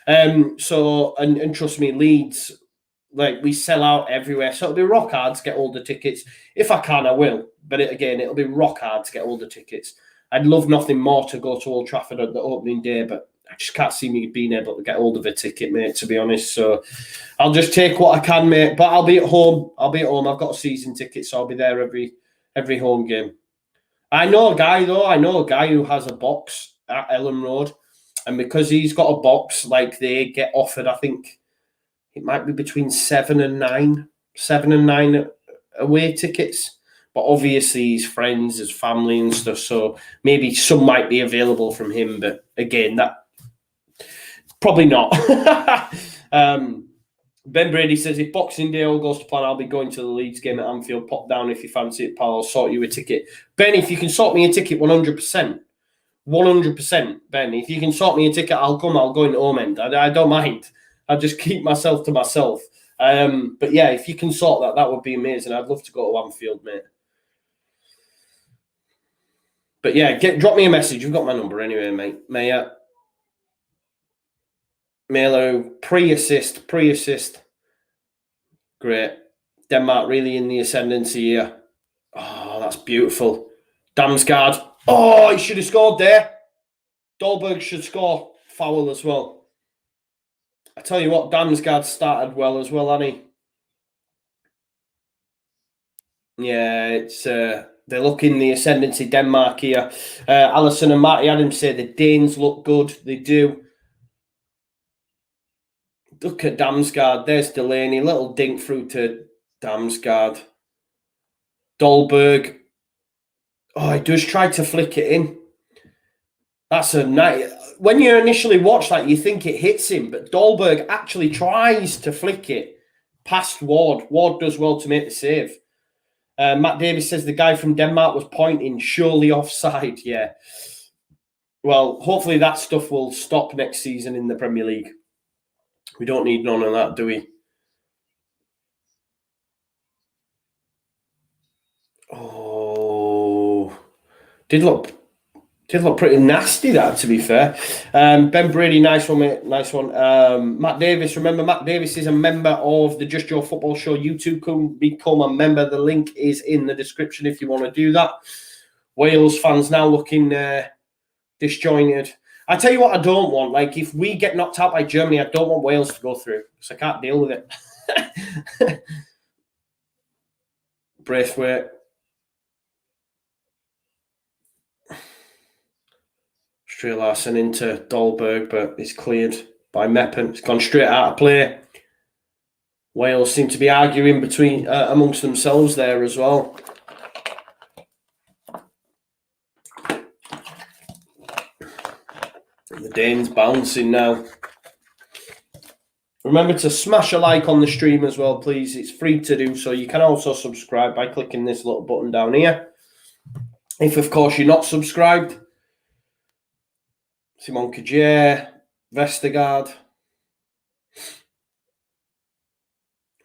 And trust me, Leeds, like we sell out everywhere, so it'll be rock hard to get all the tickets. If I can, I will, but it'll be rock hard to get all the tickets. I'd love nothing more to go to Old Trafford at the opening day, but I just can't see me being able to get hold of a ticket, mate, to be honest. So I'll just take what I can, mate. But I'll be at home. I've got a season ticket, so I'll be there every home game. I know a guy who has a box at Ellen Road. And because he's got a box, like they get offered, I think it might be between 7 and 9 away tickets. But obviously his friends, his family and stuff, so maybe some might be available from him. But again, that probably not. Ben Brady says, if Boxing Day all goes to plan, I'll be going to the Leeds game at Anfield. Pop down if you fancy it, pal. I'll sort you a ticket. Ben, if you can sort me a ticket, 100%. 100%, Ben. If you can sort me a ticket, I'll come. I'll go into home end. I don't mind. I'll just keep myself to myself. But yeah, if you can sort that, that would be amazing. I'd love to go to Anfield, mate. But yeah, drop me a message. You've got my number anyway, mate. Melo, pre-assist. Great. Denmark really in the ascendancy here. Oh, that's beautiful. Damsgaard. Oh, he should have scored there. Dolberg should score. Foul as well. I tell you what, Damsgaard started well as well, hasn't he? Yeah, it's... They look in the ascendancy, Denmark here. Allison and Marty Adams say the Danes look good. They do. Look at Damsgaard. There's Delaney. Little dink through to Damsgaard. Dolberg. Oh, he does try to flick it in. That's a nice... When you initially watch that, you think it hits him, but Dolberg actually tries to flick it past Ward. Ward does well to make the save. Matt Davis says the guy from Denmark was pointing, surely offside. Yeah. Well, hopefully that stuff will stop next season in the Premier League. We don't need none of that, do we? Oh, did look pretty nasty, that, to be fair. Ben Brady, nice one, mate. Nice one. Matt Davis, remember, Matt Davis is a member of the Just Your Football Show YouTube. Can become a member. The link is in the description if you want to do that. Wales fans now looking disjointed. I tell you what I don't want. Like, if we get knocked out by Germany, I don't want Wales to go through because I can't deal with it. Braithwaite. Larson into Dahlberg, but it's cleared by Meppen. It's gone straight out of play. Wales seem to be arguing between amongst themselves there as well. And the Danes bouncing now. Remember to smash a like on the stream as well, please. It's free to do so. You can also subscribe by clicking this little button down here. If, of course, you're not subscribed, Simon Kjaer, Vestergaard.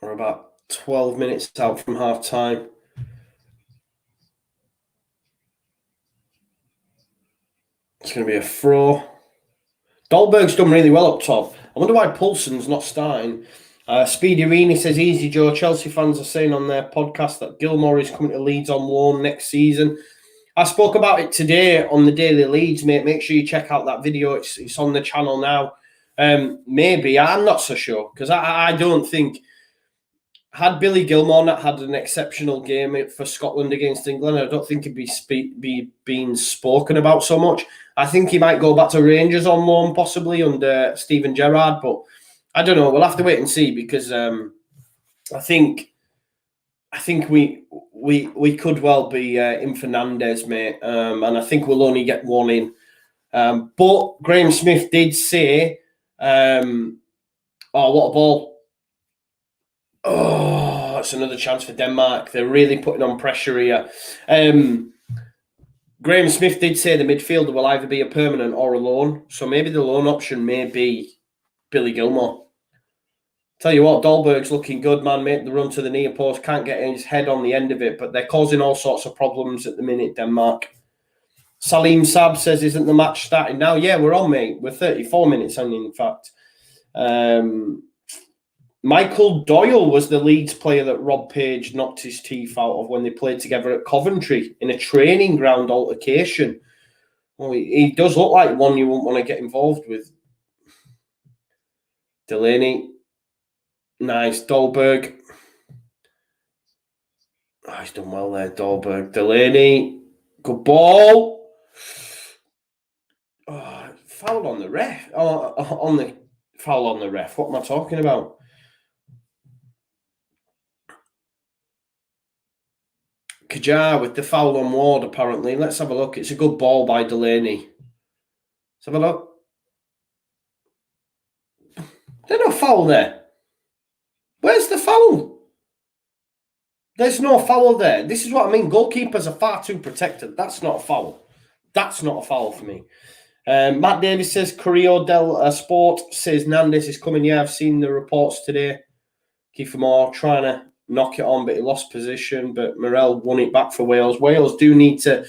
We're about 12 minutes out from half time. It's going to be a throw. Dahlberg's done really well up top. I wonder why Poulsen's not starting. Speedy Rini says, easy Joe. Chelsea fans are saying on their podcast that Gilmore is coming to Leeds on loan next season. I spoke about it today on the Daily Leeds, mate. Make sure you check out that video. It's on the channel now. Maybe. I'm not so sure because I don't think... Had Billy Gilmore not had an exceptional game for Scotland against England, I don't think he'd be being spoken about so much. I think he might go back to Rangers on loan, possibly under Steven Gerrard, but I don't know. We'll have to wait and see because I think we could well be in Fernandez, mate, and I think we'll only get one in. But Graham Smith did say, "Oh, what a ball!" Oh, it's another chance for Denmark. They're really putting on pressure here. Graham Smith did say the midfielder will either be a permanent or a loan. So maybe the loan option may be Billy Gilmore. Tell you what, Dahlberg's looking good, man. Making the run to the near post. Can't get his head on the end of it, but they're causing all sorts of problems at the minute, Denmark. Salim Sab says, isn't the match starting now? Yeah, we're on, mate. We're 34 minutes on, in fact. Michael Doyle was the Leeds player that Rob Page knocked his teeth out of when they played together at Coventry in a training ground altercation. Well, he does look like one you wouldn't want to get involved with. Delaney. Nice. Dahlberg. Oh, he's done well there, Dahlberg. Delaney. Good ball. Oh, foul on the ref. Foul on the ref. What am I talking about? Kjaer with the foul on Ward, apparently. Let's have a look. It's a good ball by Delaney. Let's have a look. There's no foul there. Where's the foul? There's no foul there. This is what I mean. Goalkeepers are far too protected. That's not a foul. That's not a foul for me. Matt Davis says, Correo del Sport says, Nandes is coming. Yeah, I've seen the reports today. Kiefer Moore trying to knock it on, but he lost position. But Morel won it back for Wales. Wales do need to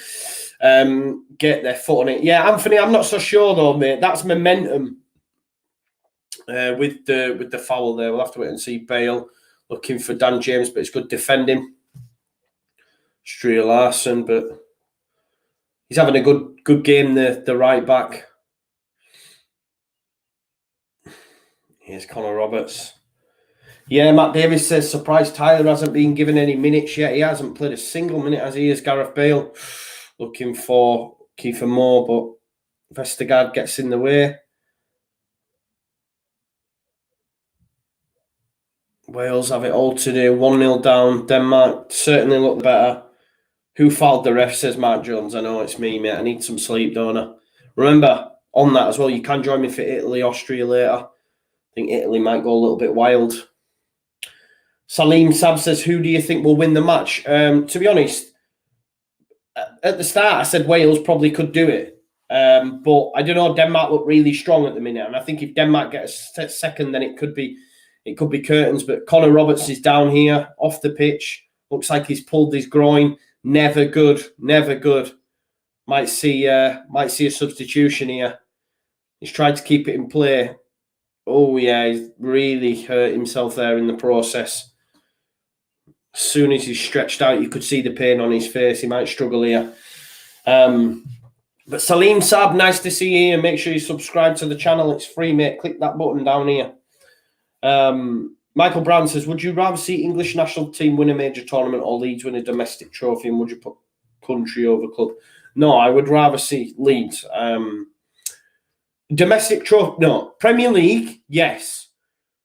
get their foot on it. Yeah, Anthony, I'm not so sure though, mate. That's momentum with the foul there. We'll have to wait and see. Bale looking for Dan James, but it's good defending. Larson, but he's having a good game. The right back. Here's Connor Roberts. Yeah, Matt Davis says, surprised Tyler hasn't been given any minutes yet. He hasn't played a single minute as he is. Gareth Bale looking for Kiefer Moore, but Vestergaard gets in the way. Wales have it all to do. 1-0 down. Denmark certainly look better. Who fouled the ref, says Mark Jones. I know it's me, mate. I need some sleep, don't I? Remember, on that as well, you can join me for Italy, Austria later. I think Italy might go a little bit wild. Salim Sab says, who do you think will win the match? To be honest, at the start, I said Wales probably could do it. But I don't know. Denmark look really strong at the minute, and I think if Denmark get a second, then it could be curtains. But Connor Roberts is down here off the pitch. Looks like he's pulled his groin. Never good. Never good. Might see a substitution here. He's tried to keep it in play. Oh yeah, he's really hurt himself there in the process. As soon as he's stretched out, you could see the pain on his face. He might struggle here. But Salim Saab, nice to see you here. Make sure you subscribe to the channel. It's free, mate. Click that button down here. Michael Brown says, would you rather see English national team win a major tournament or Leeds win a domestic trophy, and would you put country over club? No, I would rather see Leeds. Domestic trophy, no. Premier League, yes.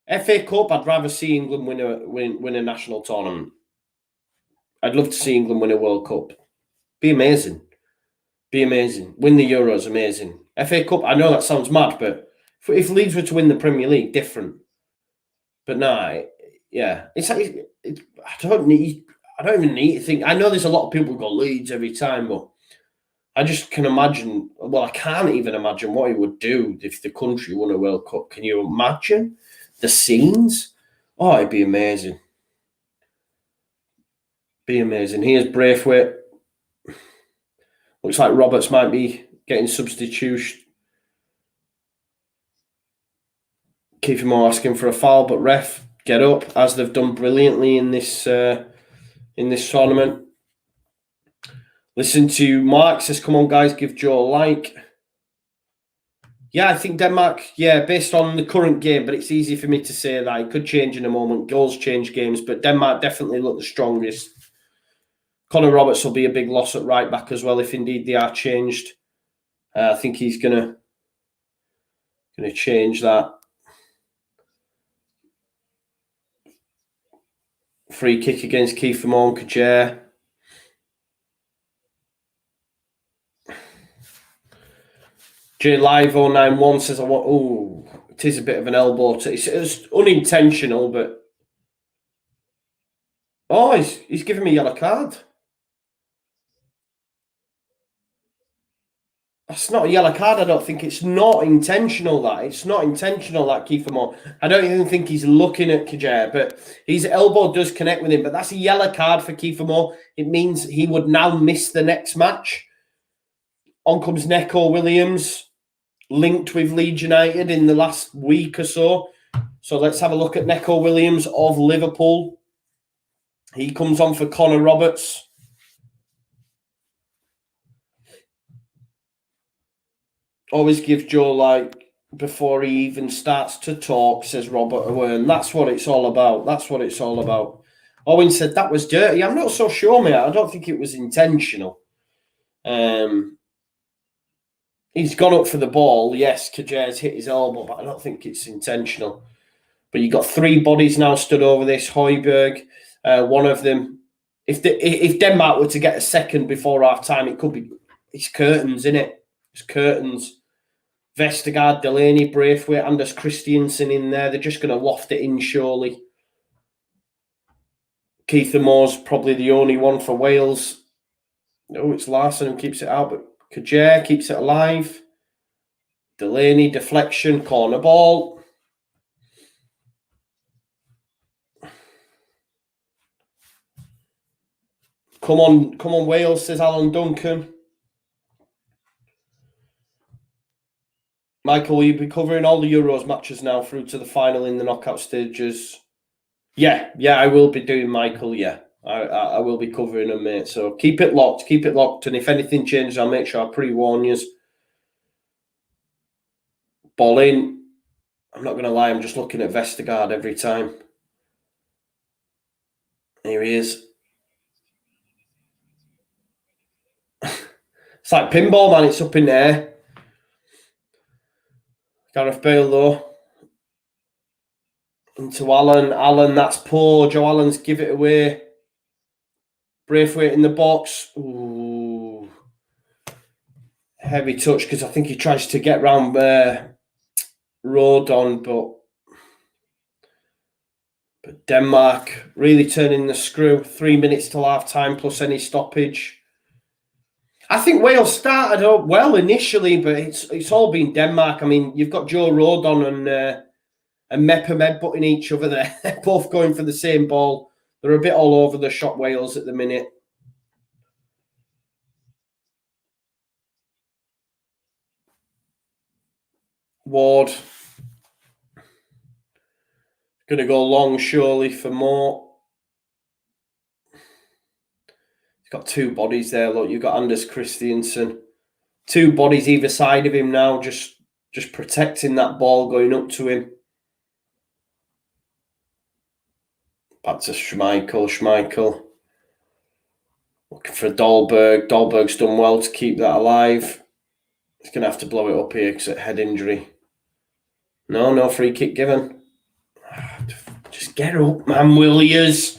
FA Cup, I'd rather see England win a national tournament. I'd love to see England win a World Cup. Be amazing. Be amazing. Win the Euros, amazing. FA Cup, I know that sounds mad, but if Leeds were to win the Premier League, different. But no, yeah, it's like I don't even need to think. I know there's a lot of people who go Leeds every time, but I just can imagine. Well, I can't even imagine what he would do if the country won a World Cup. Can you imagine the scenes? Oh, it'd be amazing. Be amazing. Here's Braithwaite. Looks like Roberts might be getting substitution. Keith Moore asking for a foul, but ref, get up, as they've done brilliantly in this tournament. Listen to Mark, says, come on, guys, give Joe a like. Yeah, I think Denmark, based on the current game, but it's easy for me to say that. It could change in a moment. Goals change games, but Denmark definitely look the strongest. Connor Roberts will be a big loss at right back as well, if indeed they are changed. I think he's gonna change that. Free kick against Keith Moore and Kjaer. JLive091 says, it is a bit of an elbow. It's unintentional, but... Oh, he's giving me a yellow card. That's not a yellow card, I don't think. It's not intentional, that. It's not intentional, that, Kiefer Moore. I don't even think he's looking at Kjaer, but his elbow does connect with him. But that's a yellow card for Kiefer Moore. It means he would now miss the next match. On comes Neco Williams, linked with Leeds United in the last week or so. So let's have a look at Neco Williams of Liverpool. He comes on for Connor Roberts. Always give Joe like before he even starts to talk, says Robert Owen. That's what it's all about. That's what it's all about. Owen said that was dirty. I'm not so sure, mate. I don't think it was intentional. He's gone up for the ball. Yes, Kjaer's hit his elbow, but I don't think it's intentional. But you've got three bodies now stood over this. Højbjerg, one of them. If Denmark were to get a second before half time, it could be. It's curtains, isn't it? It's curtains. Vestergaard, Delaney, Braithwaite, Anders Christiansen in there. They're just going to loft it in, surely. Keith Moore's probably the only one for Wales. No, it's Larson who keeps it out, but Kjaer keeps it alive. Delaney, deflection, corner ball. Come on, Wales, says Alan Duncan. Michael, will you be covering all the Euros matches now through to the final in the knockout stages? Yeah, I will be doing, Michael, yeah. I will be covering them, mate. So keep it locked. And if anything changes, I'll make sure I pre-warn you. Ball in. I'm not going to lie, I'm just looking at Vestergaard every time. Here he is. It's like pinball, man. It's up in there. Gareth Bale, though. Into Allen. Allen, that's poor. Joe Allen's give it away. Braithwaite in the box. Ooh. Heavy touch, because I think he tries to get round Rodon, but Denmark really turning the screw. 3 minutes till half time plus any stoppage. I think Wales started up well initially, but it's all been Denmark. I mean, you've got Joe Rodon and Mepham butting each other there, both going for the same ball. They're a bit all over the shop, Wales, at the minute. Ward. Going to go long, surely, for more. He's got two bodies there. Look, you've got Anders Christiansen. Two bodies either side of him now, just protecting that ball going up to him. Back to Schmeichel. Looking for Dahlberg. Dahlberg's done well to keep that alive. He's going to have to blow it up here because of head injury. No free kick given. Just get up, man, Williers.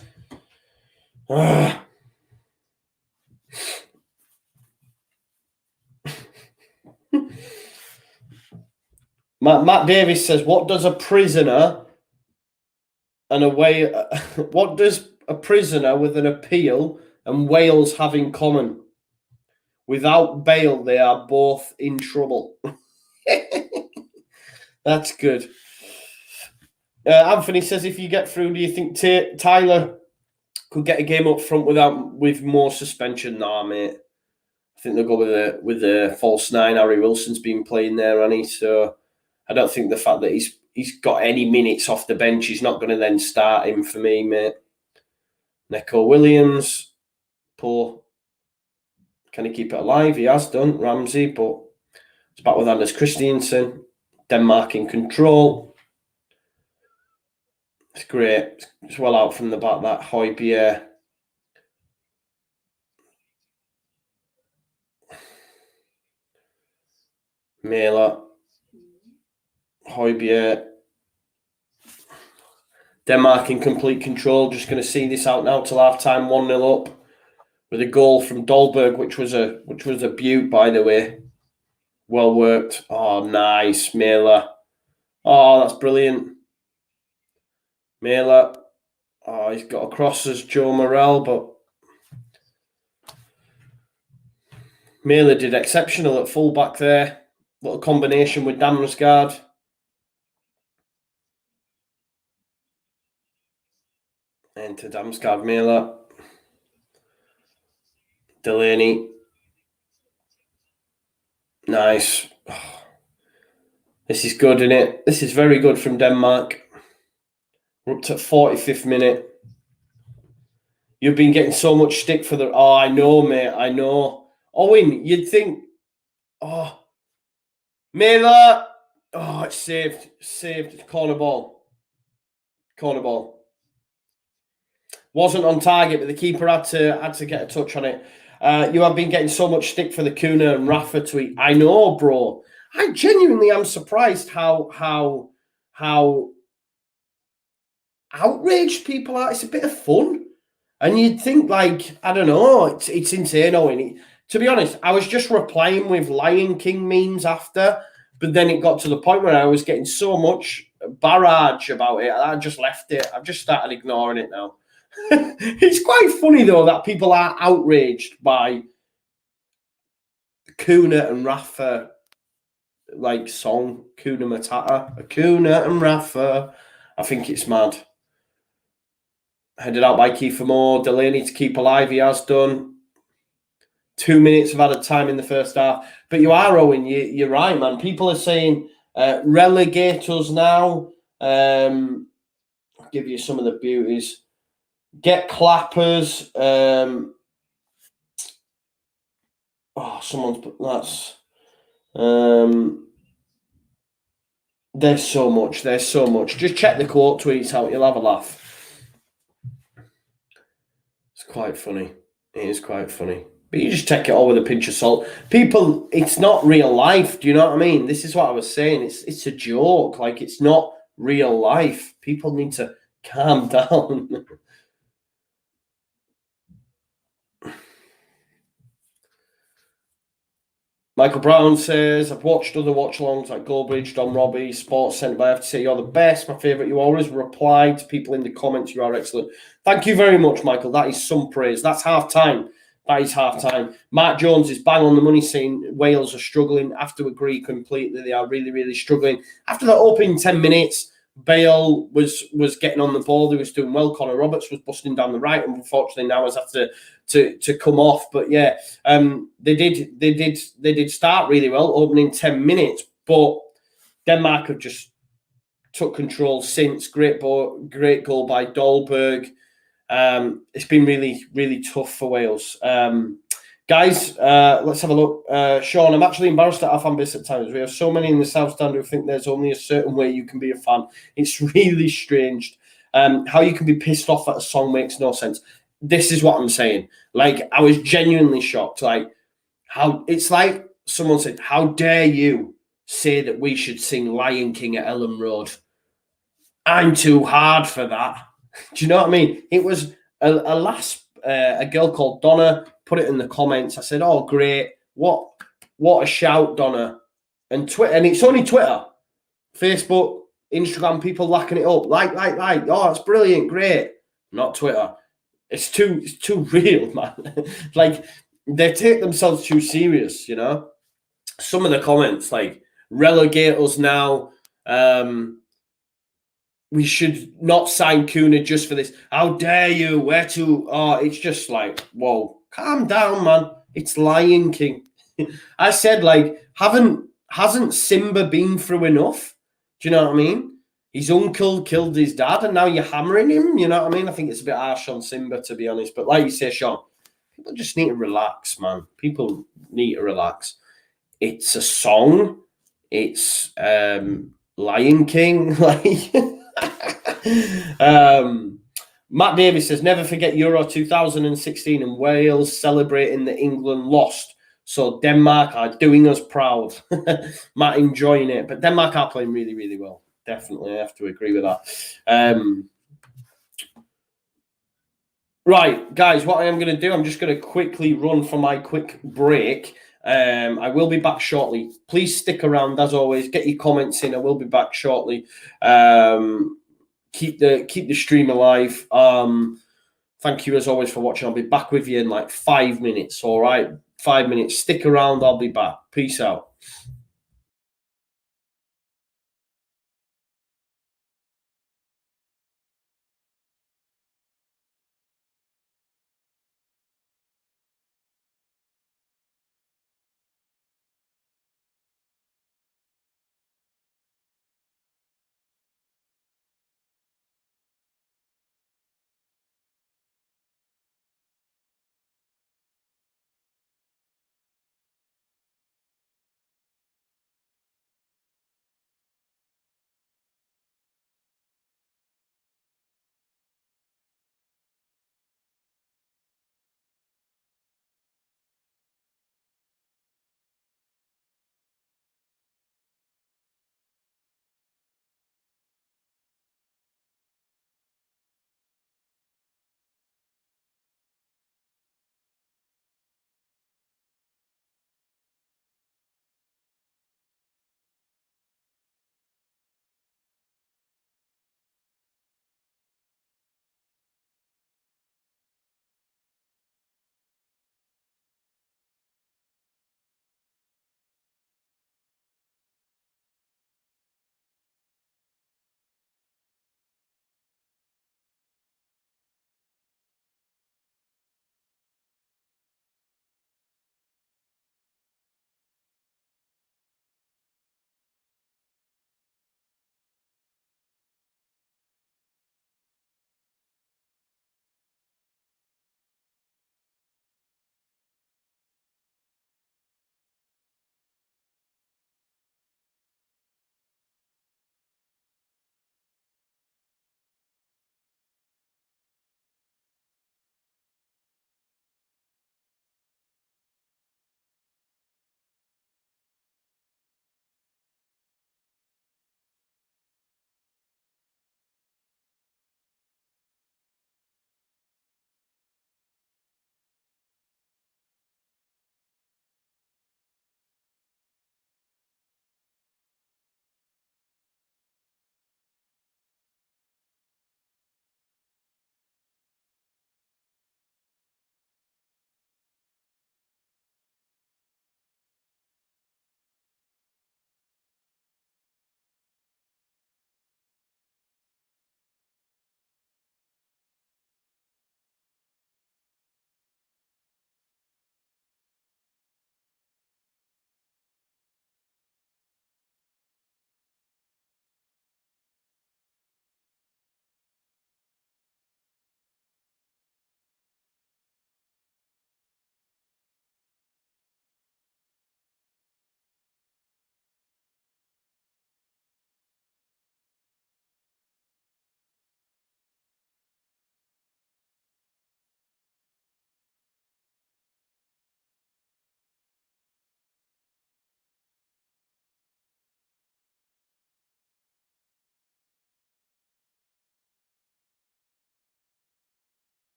Matt Davis says, what does a prisoner with an appeal and Wales have in common? Without Bale, they are both in trouble. That's good. Anthony says, if you get through, do you think Tyler could get a game up front with more suspension? Nah, mate. I think they'll go with the false nine. Harry Wilson's been playing there, hasn't he? So I don't think the fact that he's got any minutes off the bench, he's not going to then start him for me, mate. Neco Williams, poor. Can he keep it alive? He has done, Ramsey, but it's back with Anders Christiansen. Denmark in control. It's great. It's well out from the back, that Højbjerg. Mæler. Højbjerg. Denmark in complete control. Just going to see this out now till half-time, 1-0 up. With a goal from Dahlberg, which was a beaut, by the way. Well worked. Oh, nice. Mæler. Oh, that's brilliant. Mæler. Oh, he's got across as Joe Morrell, but Mæler did exceptional at fullback there. Little combination with Damsgaard. Into Damsgaard, Mæler. Delaney. Nice. Oh, this is good, isn't it? This is very good from Denmark. We're up to 45th minute. You've been getting so much stick for the... Oh, I know, mate. I know. Owen, you'd think... Oh. Mæler. Oh, it's saved. Saved. Corner ball. Wasn't on target, but the keeper had to get a touch on it. You have been getting so much stick for the Kuna and Rafa tweet. I know, bro. I genuinely am surprised how outraged people are. It's a bit of fun. And you'd think, like, I don't know, it's insane, Owen. To be honest, I was just replying with Lion King memes after, but then it got to the point where I was getting so much barrage about it, I just left it. I've just started ignoring it now. It's quite funny, though, that people are outraged by Kuna and Rafa, like, song, Kuna Matata. Kuna and Rafa. I think it's mad. Headed out by Kiefer Moore. Delaney to keep alive. He has done. 2 minutes of added time in the first half. But you are, Owen. You're right, man. People are saying relegate us now. I'll give you some of the beauties. Get clappers. Someone's put that's. There's so much. Just check the quote tweets out. You'll have a laugh. It's quite funny. It is quite funny. But you just take it all with a pinch of salt. People, it's not real life. Do you know what I mean? This is what I was saying. It's a joke. Like, it's not real life. People need to calm down. Michael Brown says, I've watched other watch-alongs like Goldbridge, Don Robbie, Sports Centre, but I have to say you're the best. My favourite. You always reply to people in the comments. You are excellent. Thank you very much, Michael. That is some praise. That's half-time. That is half time. Mark Jones is bang on the money saying Wales are struggling. I have to agree completely. They are really, really struggling. After the opening 10 minutes, Bale was getting on the ball. He was doing well. Connor Roberts was busting down the right. And unfortunately, now has had to come off. But yeah, they did start really well, opening 10 minutes. But Denmark have just took control since. Great goal by Dolberg. It's been really, really tough for Wales. Guys, let's have a look. Sean, I'm actually embarrassed at our fan base at times. We have so many in the South Stand who think there's only a certain way you can be a fan. It's really strange. How you can be pissed off at a song makes no sense. This is what I'm saying. Like, I was genuinely shocked. Like, how it's like someone said, "How dare you say that we should sing Lion King at Ellen Road?" I'm too hard for that. Do you know what I mean? It was a girl called Donna put it in the comments. I said, "Oh, great! What a shout, Donna!" And Twitter, and it's only Twitter, Facebook, Instagram, people lacking it up. Like. Oh, it's brilliant, great. Not Twitter. It's too real, man. Like, they take themselves too serious. You know, some of the comments like relegate us now. We should not sign Kuna just for this. How dare you? Where to? Oh, it's just like, whoa, calm down, man. It's Lion King. I said, like, hasn't Simba been through enough? Do you know what I mean? His uncle killed his dad, and now you're hammering him. You know what I mean? I think it's a bit harsh on Simba, to be honest. But like you say, Sean, people just need to relax, man. People need to relax. It's a song. It's Lion King, like. Matt Davis says, never forget Euro 2016 and Wales celebrating that England lost. So Denmark are doing us proud. Matt enjoying it. But Denmark are playing really, really well. Definitely, I have to agree with that. Right, guys, what I am going to do, I'm just going to quickly run for my quick break. I will be back shortly. Please stick around, as always. Get your comments in. I will be back shortly. Keep the stream alive. Thank you as always for watching. I'll be back with you in like 5 minutes. All right, 5 minutes. Stick around. I'll be back. Peace out.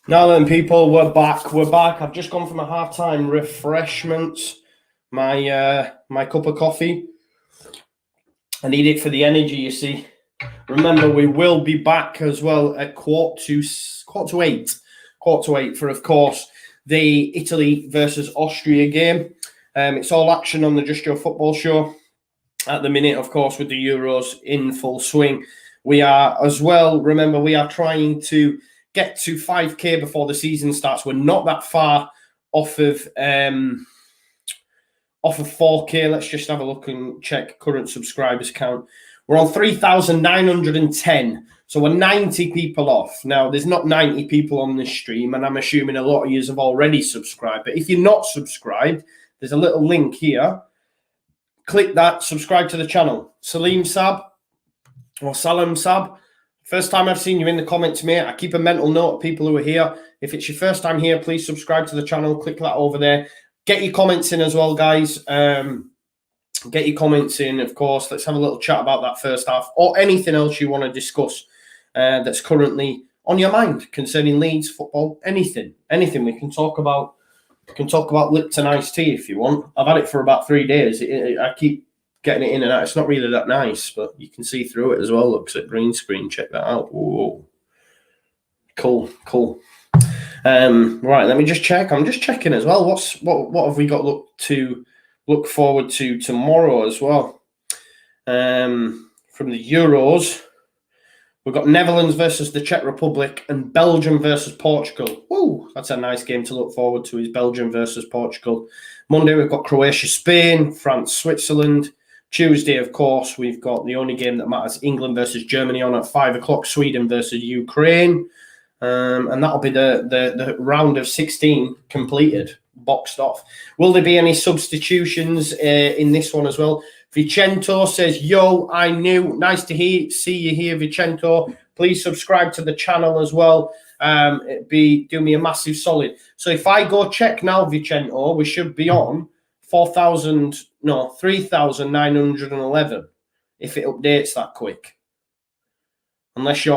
Now then, people, we're back. We're back. I've just gone for my half-time refreshments. My my cup of coffee. I need it for the energy, you see. Remember, we will be back as well at quarter to eight for, of course, the Italy versus Austria game. It's all action on the Just Joe Football Show at the minute, of course, with the Euros in full swing. We are as well, remember, we are trying to get to 5K before the season starts. We're not that far off of 4K. Let's just have a look and check current subscribers count. We're on 3,910. So we're 90 people off. Now, there's not 90 people on this stream, and I'm assuming a lot of you have already subscribed. But if you're not subscribed, there's a little link here. Click that, subscribe to the channel. Salim Sab or Salam Sab. First time I've seen you in the comments, mate. I keep a mental note of people who are here. If it's your first time here, please subscribe to the channel. Click that over there. Get your comments in as well, guys. Get your comments in, of course. Let's have a little chat about that first half or anything else you want to discuss that's currently on your mind concerning Leeds football. Anything we can talk about. We can talk about Lipton iced tea if you want. I've had it for about 3 days. I keep getting it in and out. It's not really that nice, but you can see through it as well. Looks at green screen. Check that out. Whoa. Cool. Right, let me just check. I'm just checking as well. What have we got look forward to tomorrow as well? From the Euros, we've got Netherlands versus the Czech Republic and Belgium versus Portugal. Woo, that's a nice game to look forward to, is Belgium versus Portugal. Monday, we've got Croatia, Spain, France, Switzerland. Tuesday, of course, we've got the only game that matters, England versus Germany on at 5 o'clock, Sweden versus Ukraine. And that'll be the round of 16 completed, boxed off. Will there be any substitutions in this one as well? Vicento says, yo, I knew. Nice to see you here, Vicento. Please subscribe to the channel as well. Do me a massive solid. So if I go check now, Vicento, we should be on 3,911 if it updates that quick. Unless you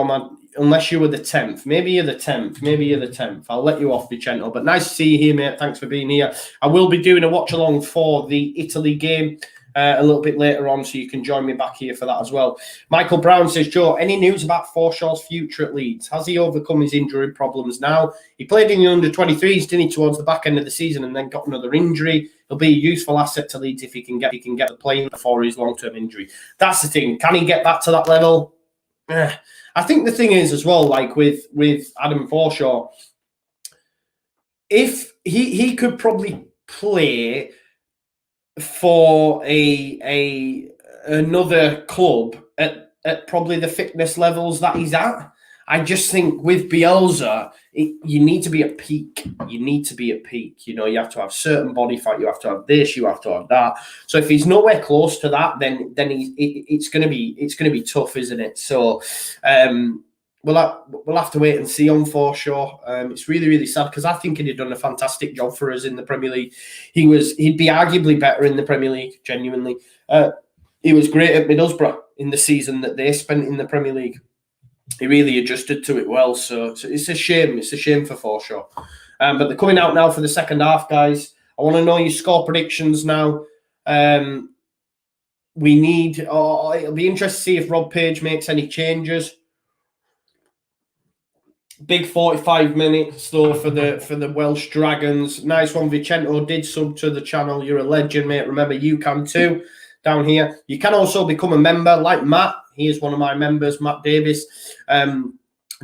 were the 10th. Maybe you're the 10th. I'll let you off, Vicento. But nice to see you here, mate. Thanks for being here. I will be doing a watch along for the Italy game a little bit later on, so you can join me back here for that as well. Michael Brown says, Joe, any news about Forshaw's future at Leeds? Has he overcome his injury problems now? He played in the under-23s, didn't he, towards the back end of the season, and then got another injury. He'll be a useful asset to Leeds if he can get the playing before his long-term injury. That's the thing. Can he get back to that level? I think the thing is as well, like with Adam Forshaw, if he could probably play for another club at probably the fitness levels that he's at. I just think with Bielsa, you need to be at peak. You need to be at peak. You know, you have to have certain body fat. You have to have this. You have to have that. So if he's nowhere close to that, then it's going to be tough, isn't it? So we'll have to wait and see on Forshaw. It's really, really sad because I think he'd done a fantastic job for us in the Premier League. He'd be arguably better in the Premier League, genuinely. He was great at Middlesbrough in the season that they spent in the Premier League. He really adjusted to it well. So it's a shame. It's a shame for Forshaw. But they're coming out now for the second half, guys. I want to know your score predictions now. It'll be interesting to see if Rob Page makes any changes. Big 45 minutes though for the Welsh Dragons. Nice one, Vicento did sub to the channel. You're a legend, mate. Remember, you can too down here. You can also become a member like Matt. He is one of my members, Matt Davis.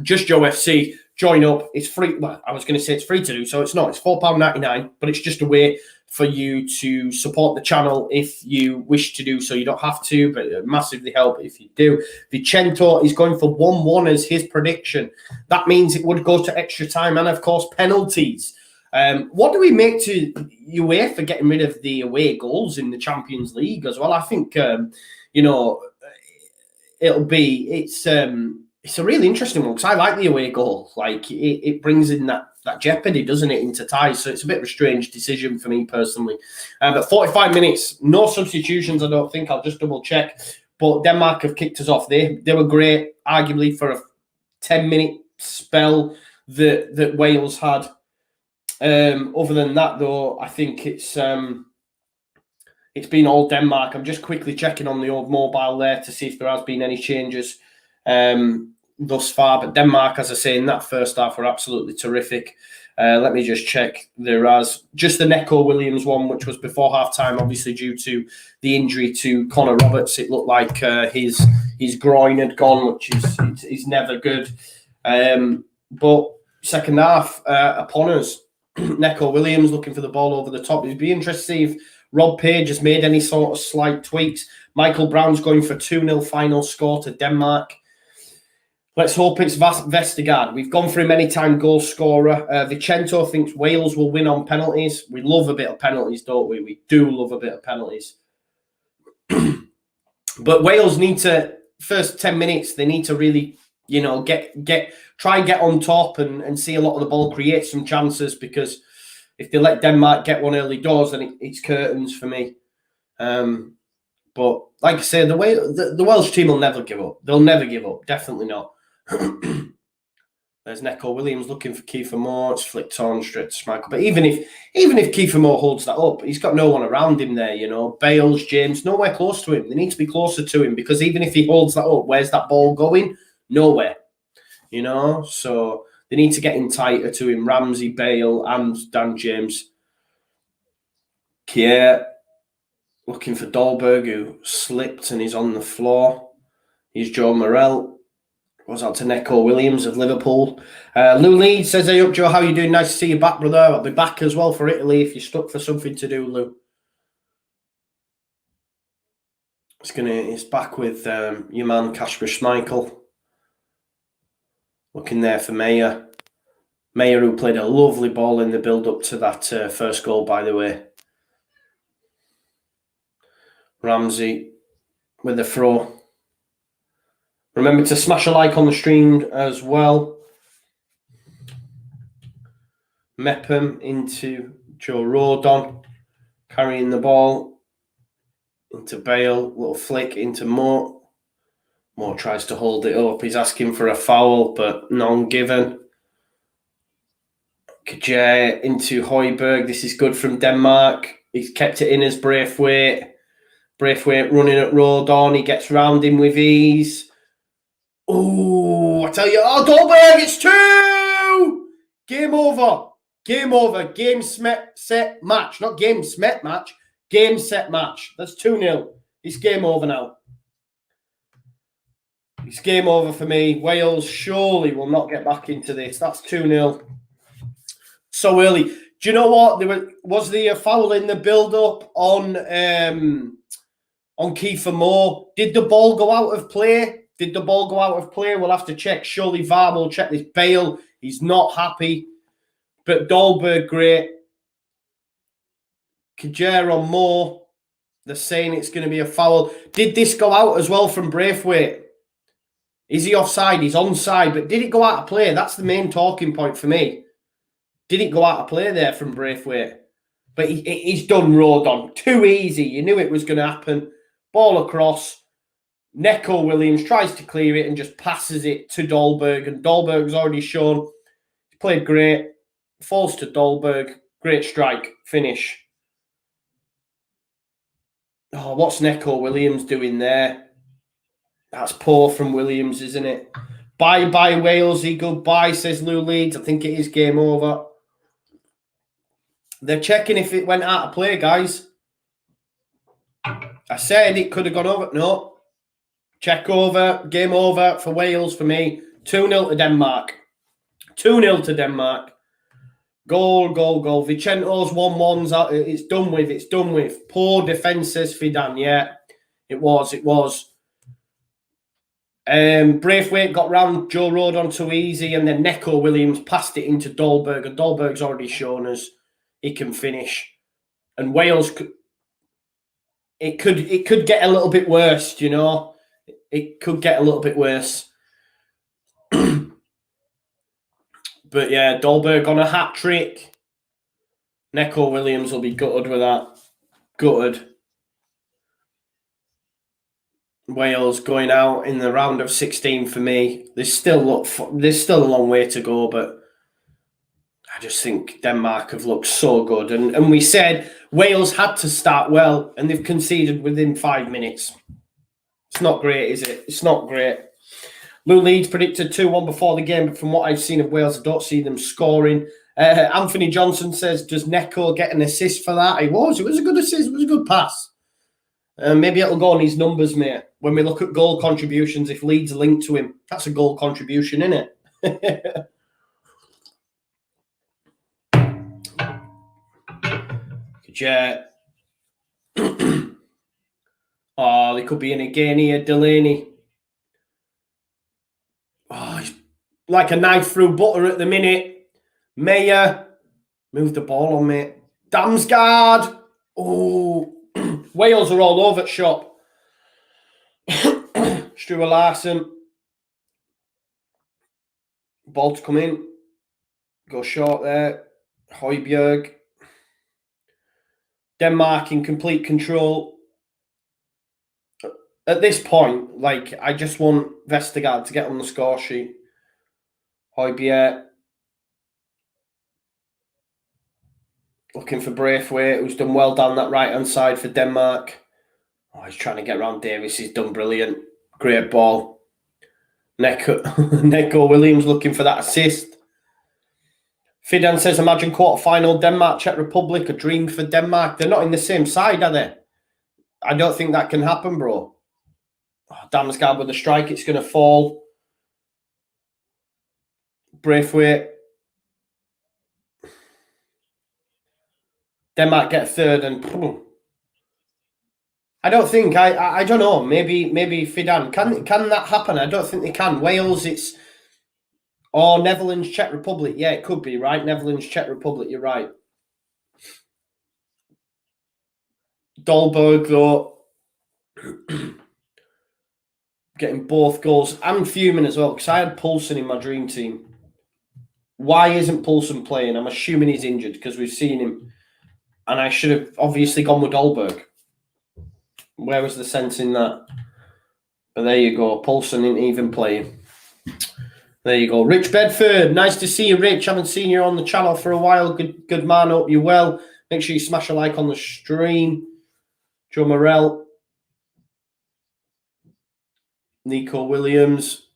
Just Joe FC. Join up. It's free. Well, I was going to say it's free to do, so it's not. It's £4.99, but it's just a way for you to support the channel if you wish to do so. You don't have to, but it would massively help if you do. Vicento is going for 1-1 as his prediction. That means it would go to extra time and, of course, penalties. What do we make to UEFA for getting rid of the away goals in the Champions League as well? I think, it's a really interesting one because I like the away goal. Like it brings in that jeopardy, doesn't it, into ties? So it's a bit of a strange decision for me personally. But 45 minutes, no substitutions, I don't think. I'll just double check. But Denmark have kicked us off. They were great, arguably for a 10-minute spell. that Wales had. Other than that, though, I think it's been all Denmark. I'm just quickly checking on the old mobile there to see if there has been any changes thus far. But Denmark, as I say, in that first half were absolutely terrific. Let me just check. There has just the Neco Williams one, which was before half-time, obviously due to the injury to Connor Roberts. It looked like his groin had gone, which is never good. But second half upon us, Neco Williams looking for the ball over the top. It'd be interesting to see if Rob Page has made any sort of slight tweaks. Michael Brown's going for 2-0 final score to Denmark. Let's hope it's Vestergaard. We've gone for him anytime goal scorer. Vicento thinks Wales will win on penalties. We love a bit of penalties, don't we? We do love a bit of penalties. But Wales need to, first 10 minutes, they need to really, try and get on top and see a lot of the ball, create some chances, because if they let Denmark get one early doors, then it's curtains for me. But like I say, the Welsh team will never give up. They'll never give up. Definitely not. There's Neco Williams looking for Kiefer Moore. It's flicked on straight to Schmeichel. But even if Kiefer Moore holds that up, he's got no one around him there. Bales, James, nowhere close to him. They need to be closer to him, because even if he holds that up, where's that ball going? Nowhere. So they need to get in tighter to him. Ramsey, Bale, and Dan James. Kier looking for Dahlberg, who slipped and is on the floor. Here's Joe Morrell. Goes out to Neco Williams of Liverpool. Lou Leeds says, "Hey up, Joe, how you doing? Nice to see you back, brother. I'll be back as well for Italy if you're stuck for something to do, Lou." It's back with your man Kasper Schmeichel. Looking there for Meyer. Meyer, who played a lovely ball in the build-up to that first goal, by the way. Ramsey with the throw. Remember to smash a like on the stream as well. Mepham into Joe Rodon, carrying the ball into Bale, little flick into Moore. Moore tries to hold it up. He's asking for a foul, but none given. Kjær into Højbjerg. This is good from Denmark. He's kept it in as Braithwaite. Braithwaite running at Rodon. He gets round him with ease. Oh, I tell you, Dahlberg, it's 2! Game over. Game over. Game, set, match. Not game, smet, match. Game, set, match. That's 2-0. It's game over now. It's game over for me. Wales surely will not get back into this. That's 2-0. So early. Do you know what? Was there a foul in the build-up on Kiefer Moore? Did the ball go out of play? We'll have to check. Surely VAR will check this. Bale, he's not happy. But Dahlberg, great. Kjær on Moore. They're saying it's going to be a foul. Did this go out as well from Braithwaite? Is he offside? He's onside. But did it go out of play? That's the main talking point for me. Did it go out of play there from Braithwaite? But he's done Rodon. Too easy. You knew it was going to happen. Ball across. Neco Williams tries to clear it and just passes it to Dahlberg. And Dahlberg's already shown he played great. Falls to Dahlberg. Great strike. Finish. Oh, what's Neco Williams doing there? That's poor from Williams, isn't it? Bye-bye, Walesy. Goodbye, says Lou Leeds. I think it is game over. They're checking if it went out of play, guys. I said it could have gone over. No. Check over. Game over for Wales for me. 2-0 to Denmark. 2-0 to Denmark. Goal. Vicento's 1-1's out. It's done with. Poor defence, says Fidan. Yeah, it was. Braithwaite got round Joe Rodon too easy, and then Neco Williams passed it into Dahlberg, and Dahlberg's already shown us he can finish. And Wales could get a little bit worse, It could get a little bit worse. But yeah, Dahlberg on a hat trick. Neco Williams will be gutted with that. Gutted. Wales going out in the round of 16 for me. There's still a long way to go, but I just think Denmark have looked so good. And we said Wales had to start well, and they've conceded within 5 minutes. It's not great, is it? It's not great. Lou Leeds predicted 2-1 before the game, but from what I've seen of Wales, I don't see them scoring. Anthony Johnson says, does Neko get an assist for that? It was a good assist. It was a good pass. Maybe it'll go on his numbers, mate. When we look at goal contributions, if Leeds are linked to him, that's a goal contribution, isn't it? Yeah. Oh, they could be in again here, Delaney. Oh, he's like a knife through butter at the minute. Mayer, move the ball on, mate. Damsgaard. Oh, Wales are all over at shop. Stuart Larson. Ball to come in. Go short there. Højbjerg. Denmark in complete control. At this point, like, I just want Vestergaard to get on the score sheet. Højbjerg. Looking for Braithwaite, who's done well down that right-hand side for Denmark. Oh, he's trying to get around Davis. He's done brilliant. Great ball. Neko Williams looking for that assist. Fidan says, imagine quarter-final Denmark, Czech Republic, a dream for Denmark. They're not in the same side, are they? I don't think that can happen, bro. Oh, Damsgaard with the strike. It's going to fall. Braithwaite. Denmark get third and... I don't think. I don't know. Maybe Fidan. Can that happen? I don't think they can. Wales, it's... Or Netherlands, Czech Republic. Yeah, it could be, right? Netherlands, Czech Republic, you're right. Dolberg, though, getting both goals. I'm fuming as well, because I had Poulsen in my dream team. Why isn't Poulsen playing? I'm assuming he's injured, because we've seen him. And I should have obviously gone with Dolberg. Where was the sense in that? But there you go. Poulsen isn't even playing. There you go. Rich Bedford. Nice to see you, Rich. Haven't seen you on the channel for a while. Good man. Hope you're well. Make sure you smash a like on the stream. Joe Morell. Nico Williams.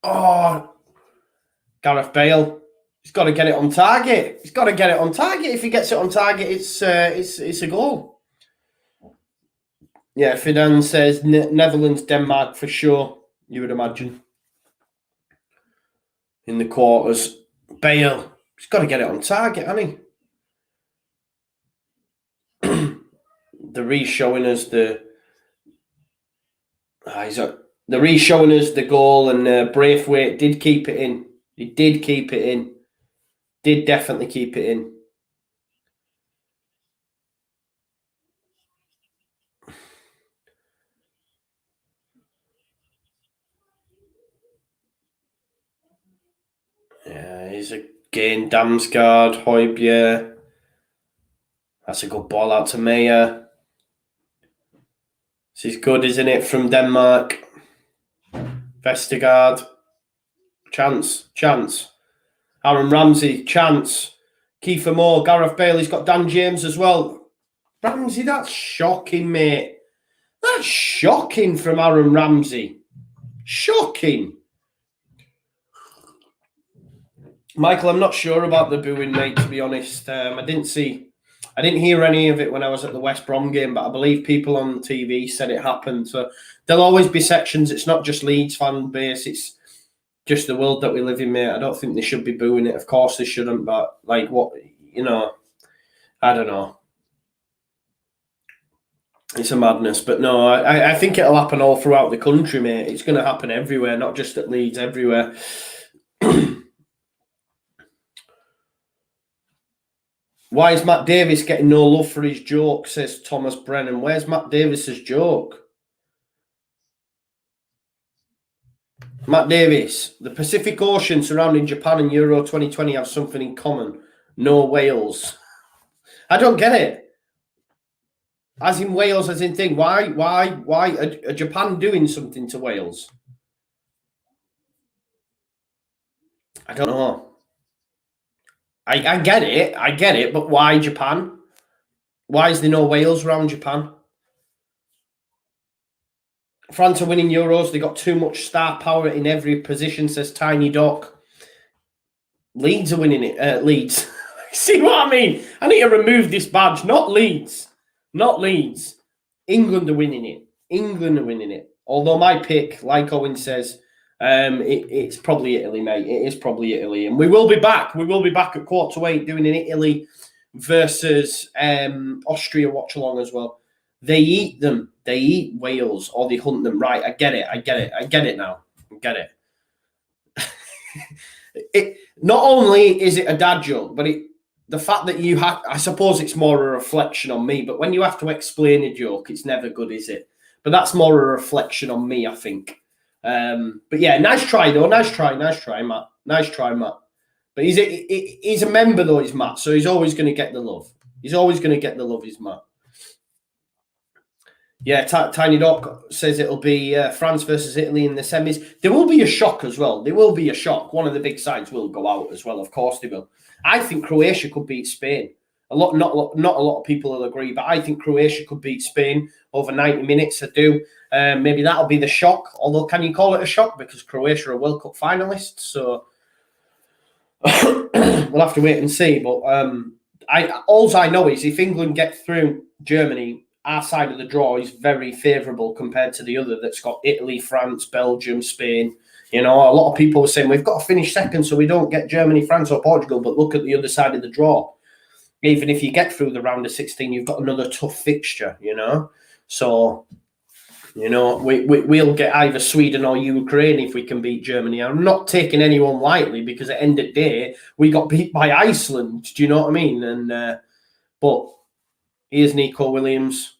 Oh, Gareth Bale. He's got to get it on target. He's got to get it on target. If he gets it on target, it's a goal. Yeah, Fidan says Netherlands, Denmark for sure, you would imagine. In the quarters. Bale. He's got to get it on target, hasn't he? The re-showing us the... the re-showing us the goal, and Braithwaite did keep it in. He did keep it in. Did definitely keep it in. Yeah, he's again Damsgaard, Højbjerg. That's a good ball out to Mayer. This is good, isn't it, from Denmark? Vestergaard. Chance. Aaron Ramsey, chance. Kiefer Moore, Gareth Bale. He's got Dan James as well. Ramsey, that's shocking, mate. That's shocking from Aaron Ramsey. Shocking. Michael, I'm not sure about the booing, mate, to be honest. I didn't hear any of it when I was at the West Brom game, but I believe people on TV said it happened. So there'll always be sections. It's not just Leeds fan base. It's just the world that we live in, mate. I don't think they should be booing it. Of course they shouldn't, but like what, I don't know. It's a madness, but no, I think it'll happen all throughout the country, mate. It's going to happen everywhere, not just at Leeds, everywhere. Why is Matt Davis getting no love for his joke, says Thomas Brennan. Where's Matt Davis's joke? Matt Davis, the Pacific Ocean surrounding Japan and Euro 2020 have something in common. No Wales. I don't get it. As in Wales, as in thing. Why are Japan doing something to Wales? I don't know. I get it, but why Japan? Why is there no Wales around Japan? France are winning Euros. They got too much star power in every position, says Tiny Doc. Leeds are winning it. Leeds. See what I mean? I need to remove this badge. Not Leeds. Not Leeds. England are winning it. England are winning it. Although my pick, like Owen says, it's probably Italy, mate. It is probably Italy. And we will be back. We will be back at 7:45 doing an Italy versus Austria watch-along as well. They eat them. They eat Wales or they hunt them. Right, I get it. I get it now. I get it. Not only is it a dad joke, but the fact that you have, I suppose it's more a reflection on me, but when you have to explain a joke, it's never good, is it? But that's more a reflection on me, I think. But yeah, nice try, though. Nice try, Matt. Nice try, Matt. But he's a member, though, he's Matt, so he's always going to get the love. He's always going to get the love, he's Matt. Yeah, Tiny Doc says it'll be France versus Italy in the semis. There will be a shock as well. There will be a shock. One of the big sides will go out as well. Of course they will. I think Croatia could beat Spain. Not a lot of people will agree, but I think Croatia could beat Spain over 90 minutes. I do. Maybe that'll be the shock. Although, can you call it a shock? Because Croatia are World Cup finalists. So we'll have to wait and see. But all I know is if England get through Germany, our side of the draw is very favourable compared to the other that's got Italy, France, Belgium, Spain. You know, a lot of people are saying we've got to finish second so we don't get Germany, France or Portugal, but look at the other side of the draw. Even if you get through the round of 16, you've got another tough fixture, you know. So, you know, we'll get either Sweden or Ukraine if we can beat Germany. I'm not taking anyone lightly because at the end of the day, we got beat by Iceland. Do you know what I mean? And but here's Nico Williams.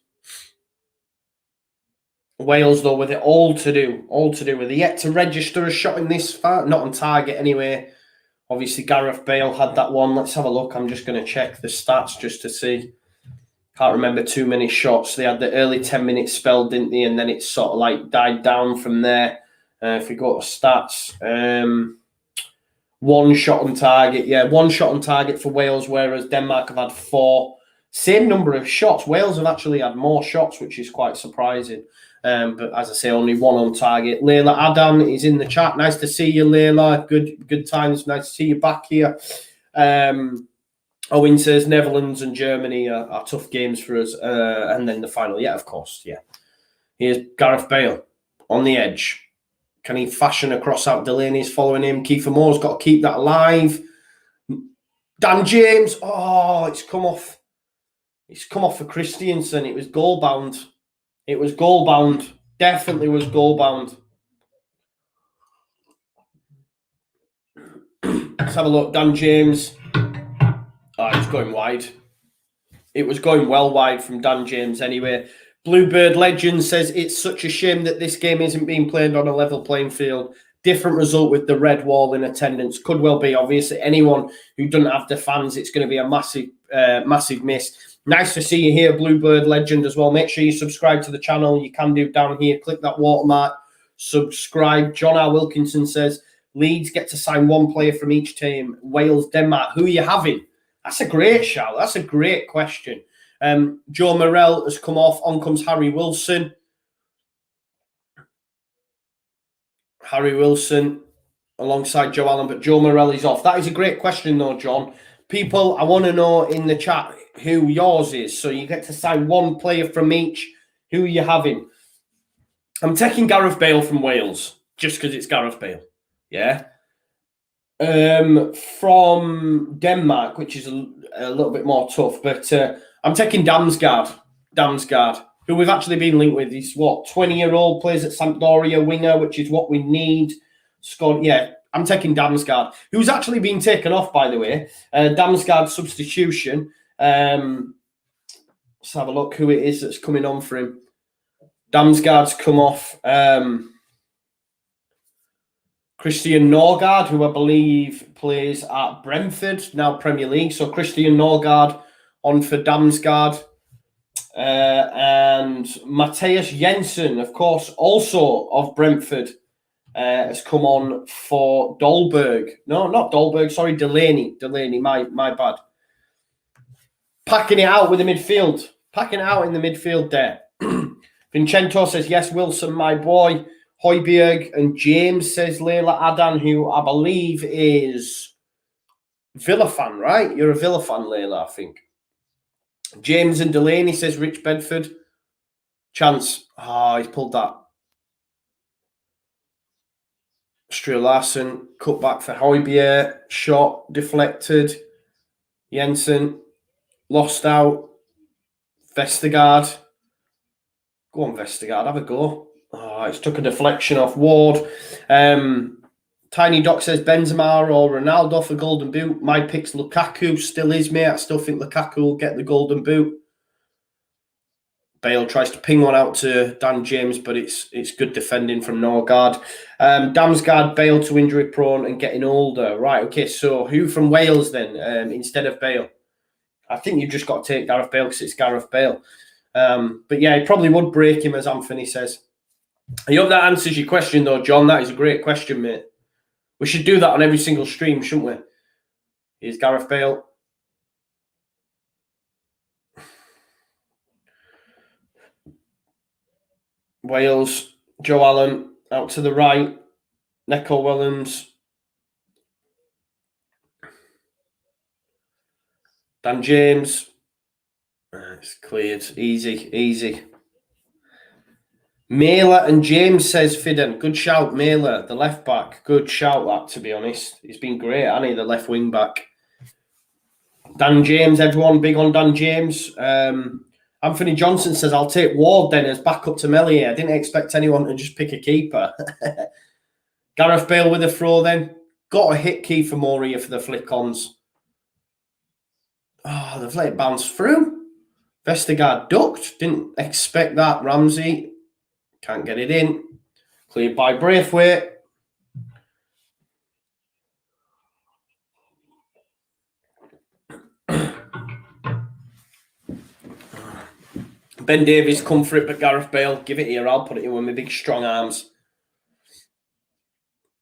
Wales, though, with it all to do with it. Yet to register a shot in this far, not on target anyway. Obviously, Gareth Bale had that one. Let's have a look. I'm just going to check the stats just to see. Can't remember too many shots. They had the early 10-minute spell, didn't they? And then it sort of like died down from there. If we go to stats, one shot on target. Yeah, one shot on target for Wales, whereas Denmark have had 4. Same number of shots. Wales have actually had more shots, which is quite surprising. But as I say, only one on target. Layla Adam is in the chat. Nice to see you, Layla. Good times. Nice to see you back here. Owen says Netherlands and Germany are tough games for us. And then the final. Yeah, of course. Yeah. Here's Gareth Bale on the edge. Can he fashion a cross out? Delaney's following him. Kiefer Moore's got to keep that alive. Dan James. Oh, it's come off. It's come off for Christiansen. It was goal bound. It was goal bound. Definitely was goal bound. Let's have a look. Dan James. Oh, it's going wide. It was going well wide from Dan James anyway. Bluebird Legend says it's such a shame that this game isn't being played on a level playing field. Different result with the red wall in attendance. Could well be. Obviously, anyone who doesn't have the fans, it's going to be a massive miss. Nice to see you here, Bluebird Legend, as well. Make sure you subscribe to the channel. You can do down here. Click that watermark. Subscribe. John R. Wilkinson says, Leeds get to sign one player from each team. Wales, Denmark. Who are you having? That's a great shout. That's a great question. Joe Morrell has come off. On comes Harry Wilson. Harry Wilson alongside Joe Allen, but Joe Morrell is off. That is a great question, though, John. People, I want to know in the chat who yours is. So you get to sign one player from each. Who are you having? I'm taking Gareth Bale from Wales, just because it's Gareth Bale. Yeah. From Denmark, which is a little bit more tough, but I'm taking Damsgaard, who we've actually been linked with. He's 20-year-old, plays at Sampdoria, winger, which is what we need. Scored, yeah. I'm taking Damsgaard, who's actually been taken off, by the way. Damsgaard substitution. Let's have a look who it is that's coming on for him. Damsgaard's come off. Christian Norgard, who I believe plays at Brentford, now Premier League. So Christian Norgard on for Damsgaard. And Matthias Jensen, of course, also of Brentford. has come on for Dolberg. No, not Dolberg. Sorry, Delaney. Delaney, my bad. Packing it out with the midfield. Packing it out in the midfield there. Vincento says, yes, Wilson, my boy. Højbjerg and James, says Leila Adan, who I believe is Villa fan, right? You're a Villa fan, Leila, I think. James and Delaney, says Rich Bedford. Chance. Ah, he's pulled that. Strelassen, cut back for Højbjerg. Shot, deflected. Jensen, lost out. Vestergaard. Go on, Vestergaard, have a go. Oh, it's took a deflection off Ward. Tiny Doc says Benzema or Ronaldo for Golden Boot. My pick's Lukaku. Still is, mate. I still think Lukaku will get the Golden Boot. Bale tries to ping one out to Dan James, but it's good defending from Norgard. Damsgaard, Bale to injury prone and getting older. Right, okay, so who from Wales then instead of Bale? I think you've just got to take Gareth Bale because it's Gareth Bale. But yeah, it probably would break him, as Anthony says. I hope that answers your question, though, John. That is a great question, mate. We should do that on every single stream, shouldn't we? Here's Gareth Bale. Wales, Joe Allen out to the right. Neco Williams. Dan James. It's cleared. Easy, easy. Mailer and James, says Fidden. Good shout, Mailer, the left back. Good shout, that, to be honest. He's been great, hasn't he, the left wing back. Dan James, everyone big on Dan James. Anthony Johnson says, I'll take Ward then as backup to Melier. I didn't expect anyone to just pick a keeper. Gareth Bale with a throw then. Got a hit Kiefer Moore for the flick-ons. Oh, they've let it bounce through. Vestergaard ducked. Didn't expect that. Ramsey can't get it in. Cleared by Braithwaite. Ben Davies come for it, but Gareth Bale, give it here. I'll put it in with my big strong arms.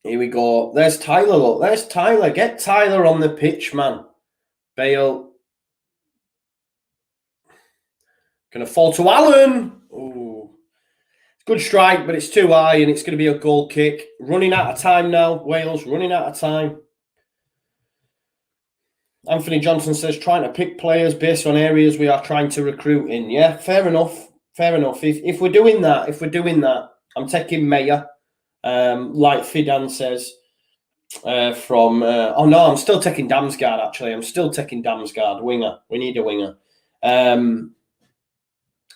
Here we go. There's Tyler, look. There's Tyler. Get Tyler on the pitch, man. Bale. Going to fall to Allen. Ooh. Good strike, but it's too high, and it's going to be a goal kick. Running out of time now. Wales running out of time. Anthony Johnson says, trying to pick players based on areas we are trying to recruit in. Yeah, fair enough. Fair enough. If we're doing that, I'm taking Mayer, like Fidan says, from... oh, no, I'm still taking Damsgaard, actually. I'm still taking Damsgaard, winger. We need a winger. And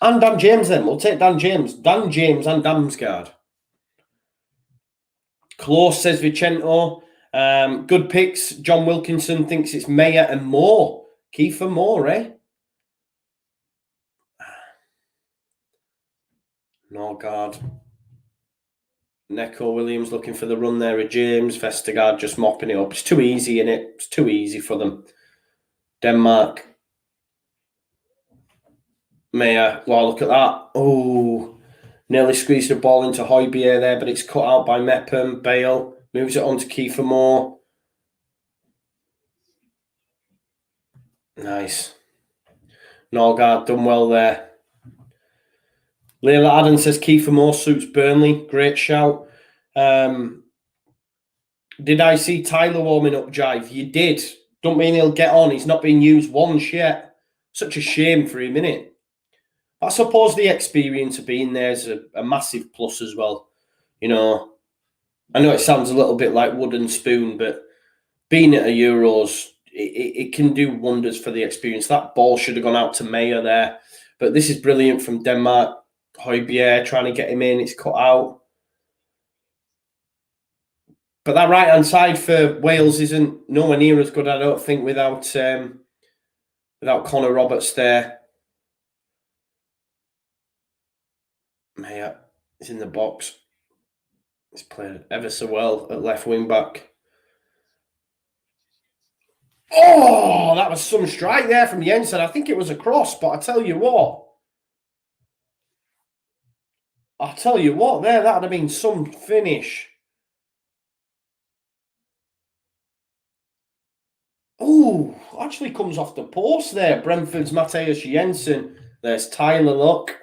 Dan James, then. We'll take Dan James. Dan James and Damsgaard. Close, says Vicento. Good picks. John Wilkinson thinks it's Mayer and Moore. Kiefer Moore, eh? Norgard. Neco Williams looking for the run there of James. Vestergaard just mopping it up. It's too easy, innit? It's too easy for them. Denmark. Mayer. Wow, look at that. Oh, nearly squeezed the ball into Højbjerg there, but it's cut out by Mepham. Bale moves it on to Kiefer Moore. Nice. Norgard done well there. Leila Adam says Kiefer Moore suits Burnley. Great shout. Did I see Tyler warming up, Jive? You did. Don't mean he'll get on. He's not been used once yet. Such a shame for him, innit? I suppose the experience of being there is a massive plus as well. You know, I know it sounds a little bit like wooden spoon, but being at a Euros, it can do wonders for the experience. That ball should have gone out to Mayer there. But this is brilliant from Denmark. Højbjerg trying to get him in. It's cut out. But that right-hand side for Wales isn't nowhere near as good, I don't think, without Connor Roberts there. Mayer is in the box. He's played ever so well at left wing back. Oh, that was some strike there from Jensen. I think it was a cross, but I tell you what, there, that would have been some finish. Oh, actually comes off the post there. Brentford's Matthias Jensen. There's Tyler, look.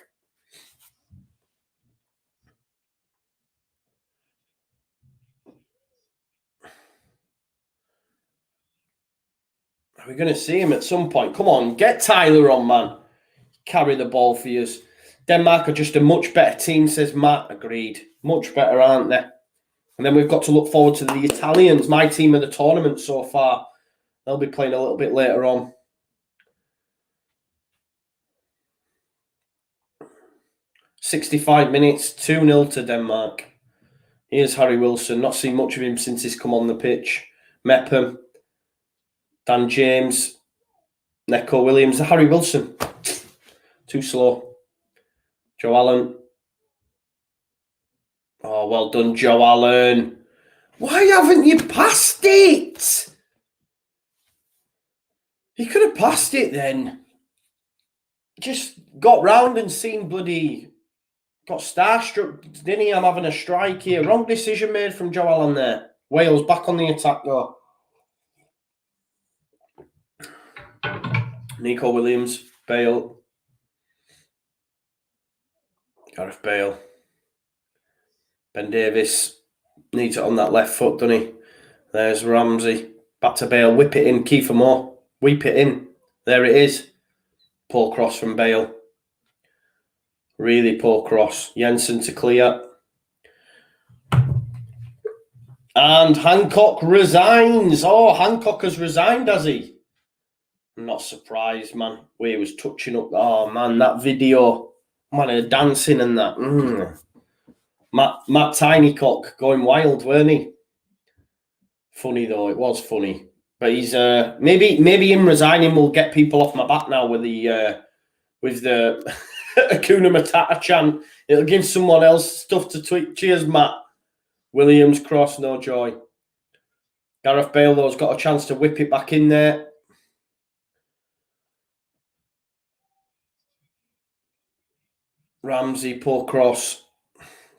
Are we going to see him at some point? Come on, get Tyler on, man. Carry the ball for you. Denmark are just a much better team, says Matt. Agreed. Much better, aren't they? And then we've got to look forward to the Italians, my team of the tournament so far. They'll be playing a little bit later on. 65 minutes, 2-0 to Denmark. Here's Harry Wilson. Not seen much of him since he's come on the pitch. Mepham, Dan James, Neco Williams, Harry Wilson. Too slow. Joe Allen. Oh, well done, Joe Allen. Why haven't you passed it? You could have passed it then. Just got round and seen bloody... Got starstruck, didn't he? I'm having a strike here. Wrong decision made from Joe Allen there. Wales back on the attack, though. Neco Williams, Bale. Gareth Bale. Ben Davies needs it on that left foot, doesn't he? There's Ramsey. Back to Bale. Whip it in. Kiefer Moore. Whip it in. There it is. Poor cross from Bale. Really poor cross. Jensen to clear. And Hancock resigns. Oh, Hancock has resigned, has he? I'm not surprised, man. Where he was touching up. Oh, man, that video. Man, dancing and that. Matt Tinycock going wild, weren't he? Funny, though. It was funny. But he's maybe him resigning will get people off my back now with the Hakuna Matata chant. It'll give someone else stuff to tweet. Cheers, Matt. Williams, cross, no joy. Gareth Bale, though, has got a chance to whip it back in there. Ramsey, poor cross.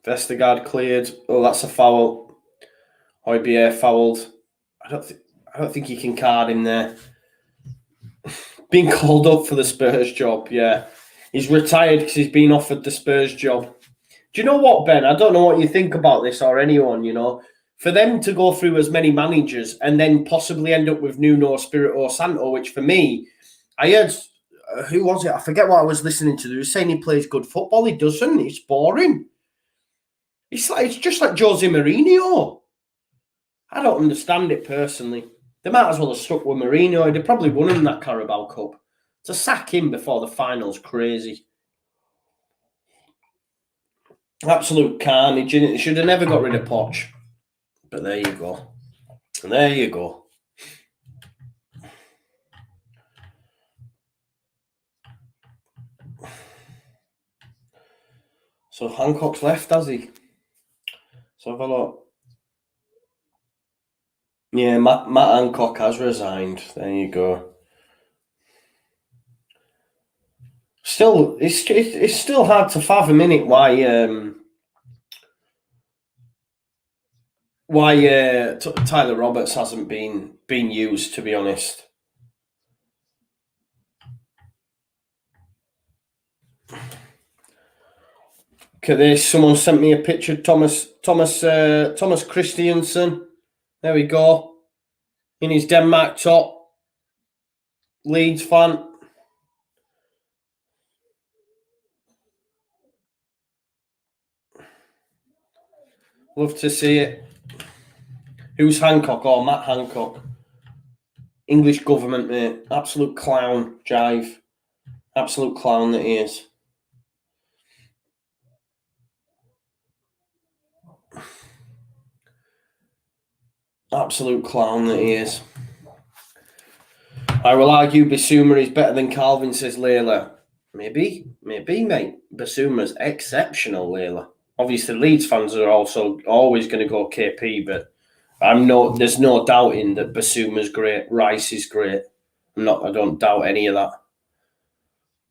Vestergaard cleared. Oh, that's a foul. Højbjerg fouled. I don't think you can card him there. Being called up for the Spurs job, yeah. He's retired because he's been offered the Spurs job. Do you know what, Ben? I don't know what you think about this or anyone, you know. For them to go through as many managers and then possibly end up with Nuno Espirito Santo, which for me, I heard, who was it? I forget what I was listening to. They were saying he plays good football. He doesn't. He's it's just like Jose Mourinho. I don't understand it personally. They might as well have stuck with Mourinho. They'd probably won him that Carabao Cup. To sack him before the final's crazy. Absolute carnage. They should have never got rid of Poch. But there you go. There you go. So Hancock's left, has he? So have a look. Yeah, Matt Hancock has resigned. There you go. Still, it's still hard to fathom, innit, why Tyler Roberts hasn't been used, to be honest. Look at this. Someone sent me a picture. Thomas Christiansen. There we go. In his Denmark top. Leeds fan. Love to see it. Who's Hancock? Oh, Matt Hancock. English government, mate. Absolute clown, Jive. Absolute clown that he is. Absolute clown that he is. I will argue Bissouma is better than Calvin, says Layla. Maybe, mate. Bissouma's exceptional, Layla. Obviously, Leeds fans are also always going to go KP, but there's no doubting that Bissouma's great. Rice is great. I don't doubt any of that.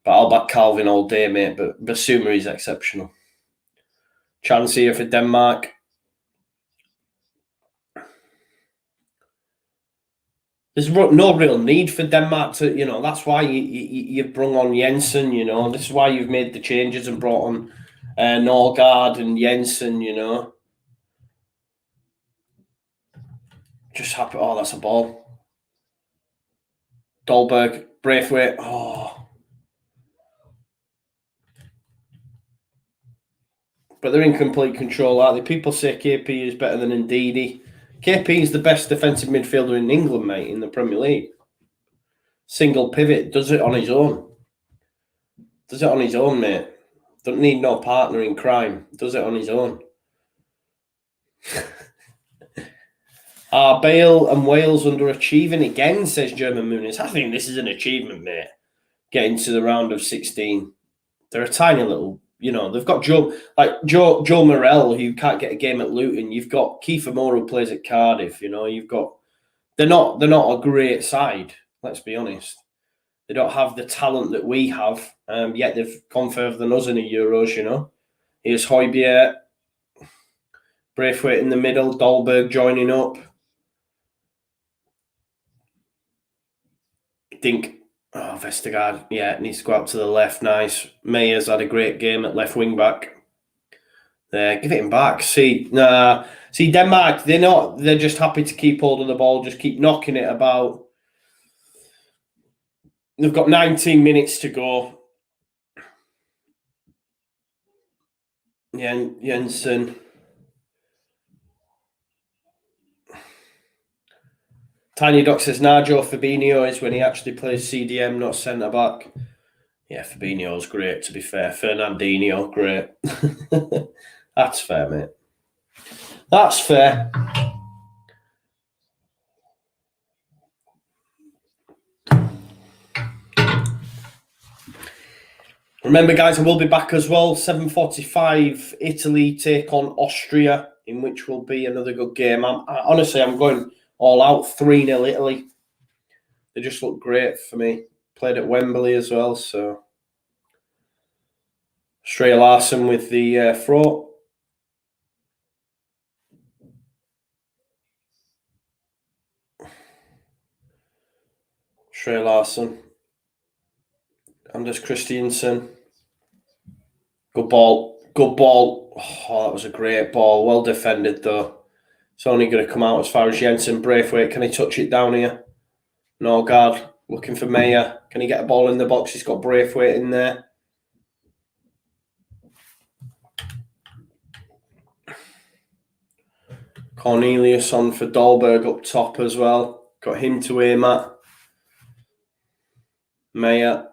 But I'll back Calvin all day, mate. But Bissouma is exceptional. Chance here for Denmark. there's no real need for Denmark to, that's why you've brung on Jensen, This is why you've made the changes and brought on Norgard and Jensen, Just happy. Oh, that's a ball. Dolberg, Braithwaite. Oh. But they're in complete control, aren't they? People say KP is better than Ndidi. KP is the best defensive midfielder in England, mate, in the Premier League. Single pivot, does it on his own. Does it on his own, mate. Don't need no partner in crime. Does it on his own. Are Bale and Wales underachieving again, says German Muniz. I think this is an achievement, mate. Getting to the round of 16. They're a tiny little, they've got Joe Morrell, who can't get a game at Luton. You've got Kiefer Moore, who plays at Cardiff. You've got they're not a great side. Let's be honest. They don't have the talent that we have. Yet they've gone further than us in the Euros. Here's Højbjerg, Braithwaite in the middle, Dolberg joining up. Dink. Oh, Vestergaard, needs to go out to the left. Nice. Mayer's had a great game at left wing back. There, give it him back. See Denmark, they're just happy to keep hold of the ball, just keep knocking it about. They've got 19 minutes to go. Jensen. Tiny Doc says Joe Fabinho is when he actually plays CDM, not centre back. Yeah, Fabinho's great, to be fair. Fernandinho, great. That's fair, mate. That's fair. Remember, guys, I will be back as well. 7:45, Italy take on Austria, in which will be another good game. Honestly, I'm going all out 3-0 Italy. They just look great for me. Played at Wembley as well, so. Stray Larson with the throat. Stray Larson. Anders Christiansen. Good ball. Good ball. Oh, that was a great ball. Well defended, though. It's only going to come out as far as Jensen. Braithwaite, can he touch it down here? Norgard looking for Meyer. Can he get a ball in the box? He's got Braithwaite in there. Cornelius on for Dolberg up top as well. Got him to aim at. Meyer.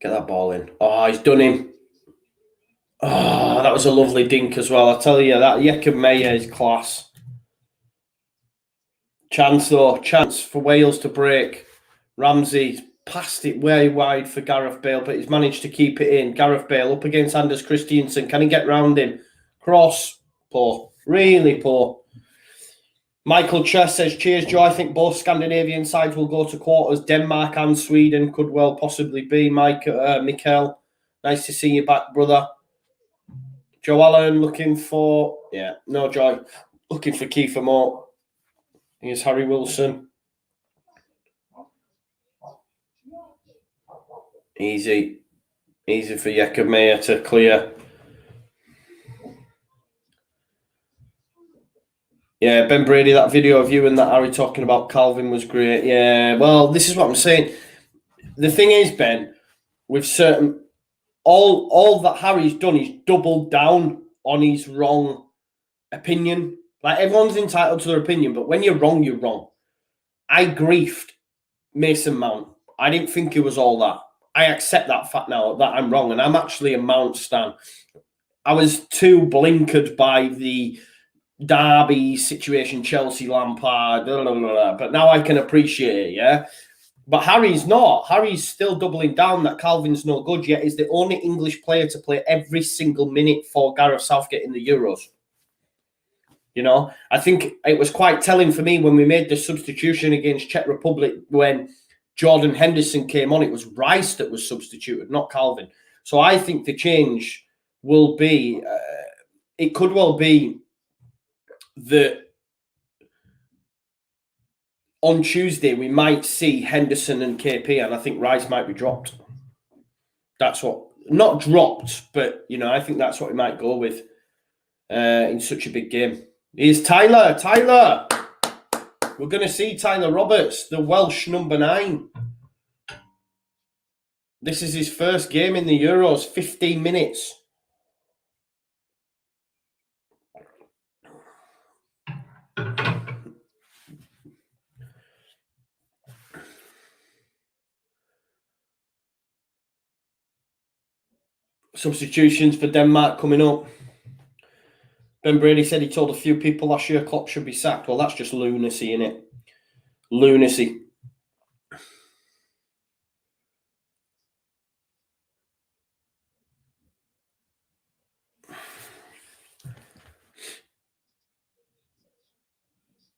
Get that ball in. Oh, he's done him. Oh, that was a lovely dink as well. I tell you, that Jakob Meyer is class. Chance, though. Chance for Wales to break. Ramsey passed it way wide for Gareth Bale, but he's managed to keep it in. Gareth Bale up against Anders Christiansen. Can he get round him? Cross. Poor. Really poor. Michael Chess says, cheers, Joe. I think both Scandinavian sides will go to quarters. Denmark and Sweden could well possibly be. Mikkel, nice to see you back, brother. Joe Allen looking for... Yeah, no joy. Looking for Kiefer Moore. Here's Harry Wilson. Easy. Easy for Jakob Meyer to clear. Yeah, Ben Brady, that video of you and that Harry talking about Calvin was great. Yeah, well, this is what I'm saying. The thing is, Ben, with certain... All that Harry's done is doubled down on his wrong opinion. Like, everyone's entitled to their opinion, but when you're wrong, you're wrong. I griefed Mason Mount. I didn't think it was all that. I accept that fact now that I'm wrong, and I'm actually a Mount stan. I was too blinkered by the Derby situation, Chelsea, Lampard, blah, blah, blah, but now I can appreciate it, yeah? But Harry's not. Harry's still doubling down that Calvin's no good, yet is the only English player to play every single minute for Gareth Southgate in the Euros. I think it was quite telling for me when we made the substitution against Czech Republic when Jordan Henderson came on. It was Rice that was substituted, not Calvin. So I think the change will be, it could well be that on Tuesday, we might see Henderson and KP, and I think Rice might be dropped. That's what, not dropped, but, you know, I think that's what we might go with in such a big game. Here's Tyler. Tyler! We're going to see Tyler Roberts, the Welsh number 9. This is his first game in the Euros, 15 minutes. Substitutions for Denmark coming up. Ben Brady said he told a few people last year Klopp should be sacked. Well, that's just lunacy, innit? Lunacy.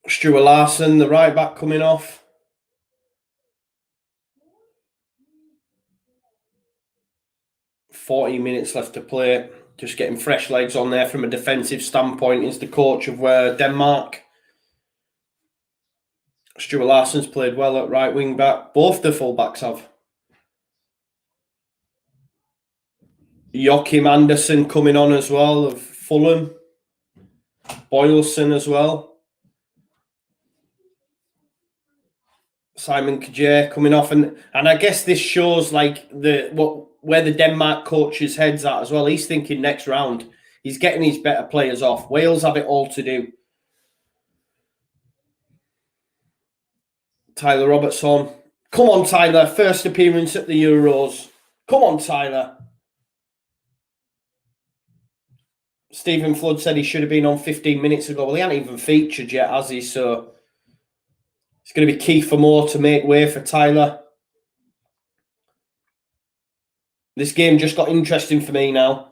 Stuart Larson, the right back, coming off. "40 minutes left to play." Just getting fresh legs on there from a defensive standpoint is the coach of Denmark. Stuart Larson's played well at right wing back. Both the fullbacks have. Joachim Andersen coming on as well of Fulham. Boylson as well. Simon Kjær coming off, and I guess this shows like where the Denmark coach's head's at as well. He's thinking next round. He's getting his better players off. Wales have it all to do. Tyler Roberts on. Come on, Tyler. First appearance at the Euros. Come on, Tyler. Stephen Flood said he should have been on 15 minutes ago. Well, he hasn't even featured yet, has he? So it's going to be key for more to make way for Tyler. This game just got interesting for me now.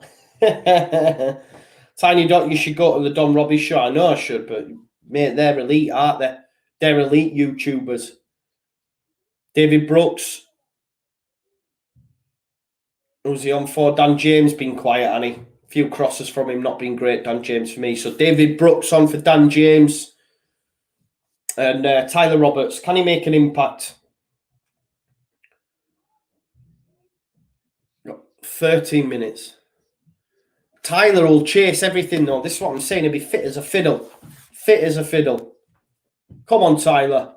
Tiny Dot, you should go to the Don Robbie show. I know I should, but mate, they're elite, aren't they? They're elite YouTubers. David Brooks. Who's he on for? Dan James been quiet, hasn't he? A few crosses from him, not been great, Dan James, for me. So David Brooks on for Dan James. And Tyler Roberts. Can he make an impact? 13 minutes. Tyler will chase everything, though. This is what I'm saying. He'll be fit as a fiddle. Fit as a fiddle. Come on, Tyler.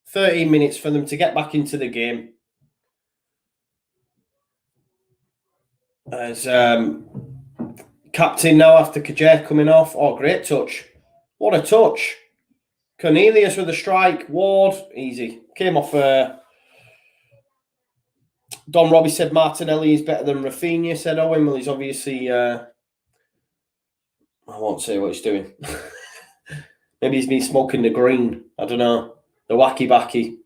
13 minutes for them to get back into the game. As captain now after Kjær coming off. Oh, great touch. What a touch. Cornelius with a strike. Ward, easy. Came off. Don Robbie said Martinelli is better than Rafinha, said Owen. Well, he's obviously... I won't say what he's doing. Maybe he's been smoking the green. I don't know. The wacky backy.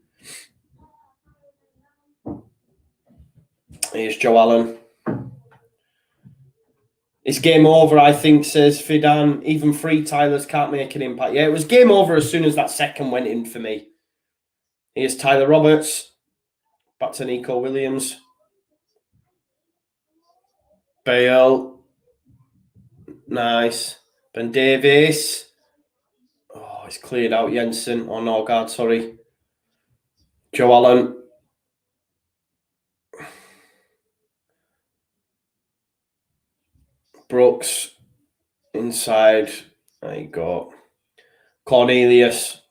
Here's Joe Allen. It's game over, I think, says Fidan. Even 3 Tylers can't make an impact. Yeah, it was game over as soon as that second went in for me. Here's Tyler Roberts. Back to Nico Williams. Bale. Nice. Ben Davies. Oh, it's cleared out Jensen. Oh, no, God, sorry. Joe Allen. Brooks. Inside. There you go. Cornelius.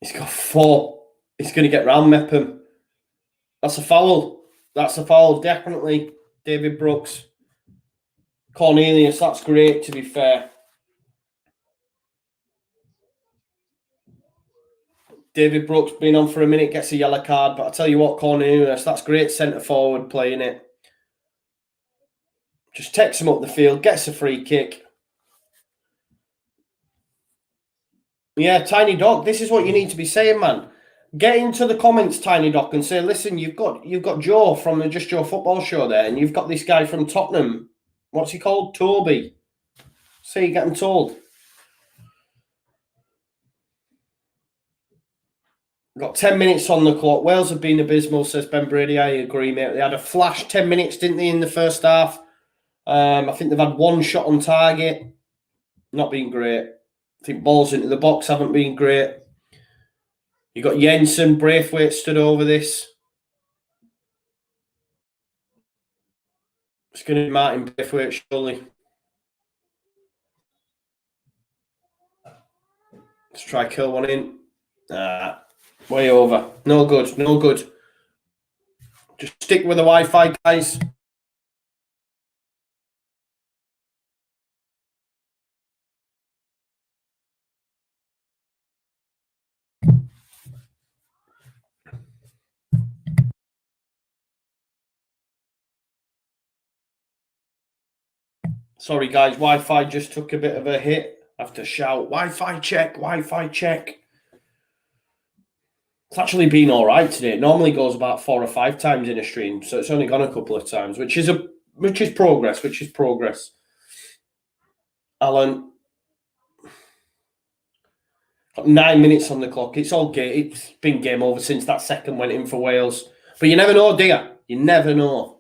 He's got 4. He's going to get round Mepham. That's a foul. That's a foul, definitely. David Brooks. Cornelius, that's great, to be fair. David Brooks being on for a minute, gets a yellow card. But I tell you what, Cornelius, that's great centre-forward playing it. Just takes him up the field, gets a free kick. Yeah, Tiny Dog, this is what you need to be saying, man. Get into the comments, Tiny Doc, and say, listen, you've got Joe from the Just Joe Football Show there, and you've got this guy from Tottenham. What's he called? Toby. See, you get him told. Got 10 minutes on the clock. Wales have been abysmal, says Ben Brady. I agree, mate. They had a flash 10 minutes, didn't they, in the first half? I think they've had 1 shot on target. Not been great. I think balls into the box haven't been great. You got Jensen, Braithwaite stood over this. It's going to be Martin Braithwaite, surely. Let's try kill one in. Way over. No good. No good. Just stick with the Wi-Fi, guys. Sorry, guys. Wi-Fi just took a bit of a hit. I have to shout, Wi-Fi check, Wi-Fi check. It's actually been all right today. It normally goes about 4 or 5 times in a stream, so it's only gone a couple of times, which is progress. Which is progress. Alan, got 9 minutes on the clock. It's all game. It's been game over since that second went in for Wales. But you never know, do you? You never know.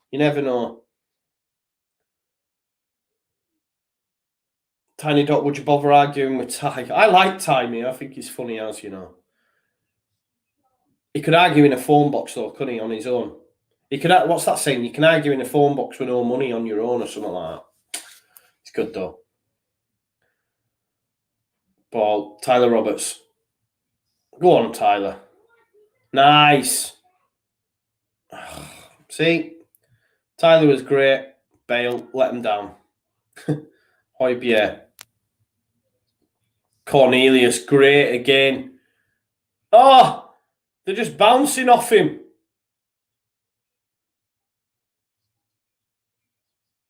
You never know. Tiny Dot, would you bother arguing with Ty? I like Tiny. I think he's funny as, you know. He could argue in a phone box, though, couldn't he, on his own? He could. What's that saying? You can argue in a phone box with no money on your own or something like that. It's good, though. Ball. Tyler Roberts. Go on, Tyler. Nice. See? Tyler was great. Bale, let him down. Højbjerg. Cornelius, great again. Oh! They're just bouncing off him.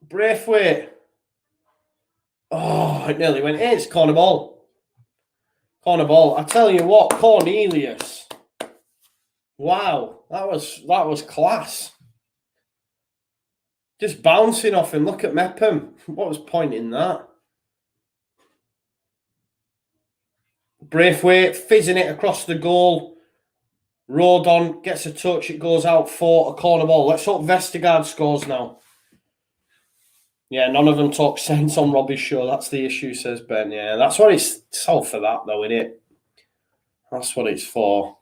Braithwaite. Oh, it nearly went in. It's corner ball. Corner ball. I tell you what, Cornelius. Wow, that was class. Just bouncing off him. Look at Mepham. What was point in that? Braithwaite fizzing it across the goal. Rodon gets a touch. It goes out for a corner ball. Let's hope Vestergaard scores now. Yeah, none of them talk sense on Robbie's show. That's the issue, says Ben. Yeah, that's what it's all for that, though, isn't it? That's what it's for.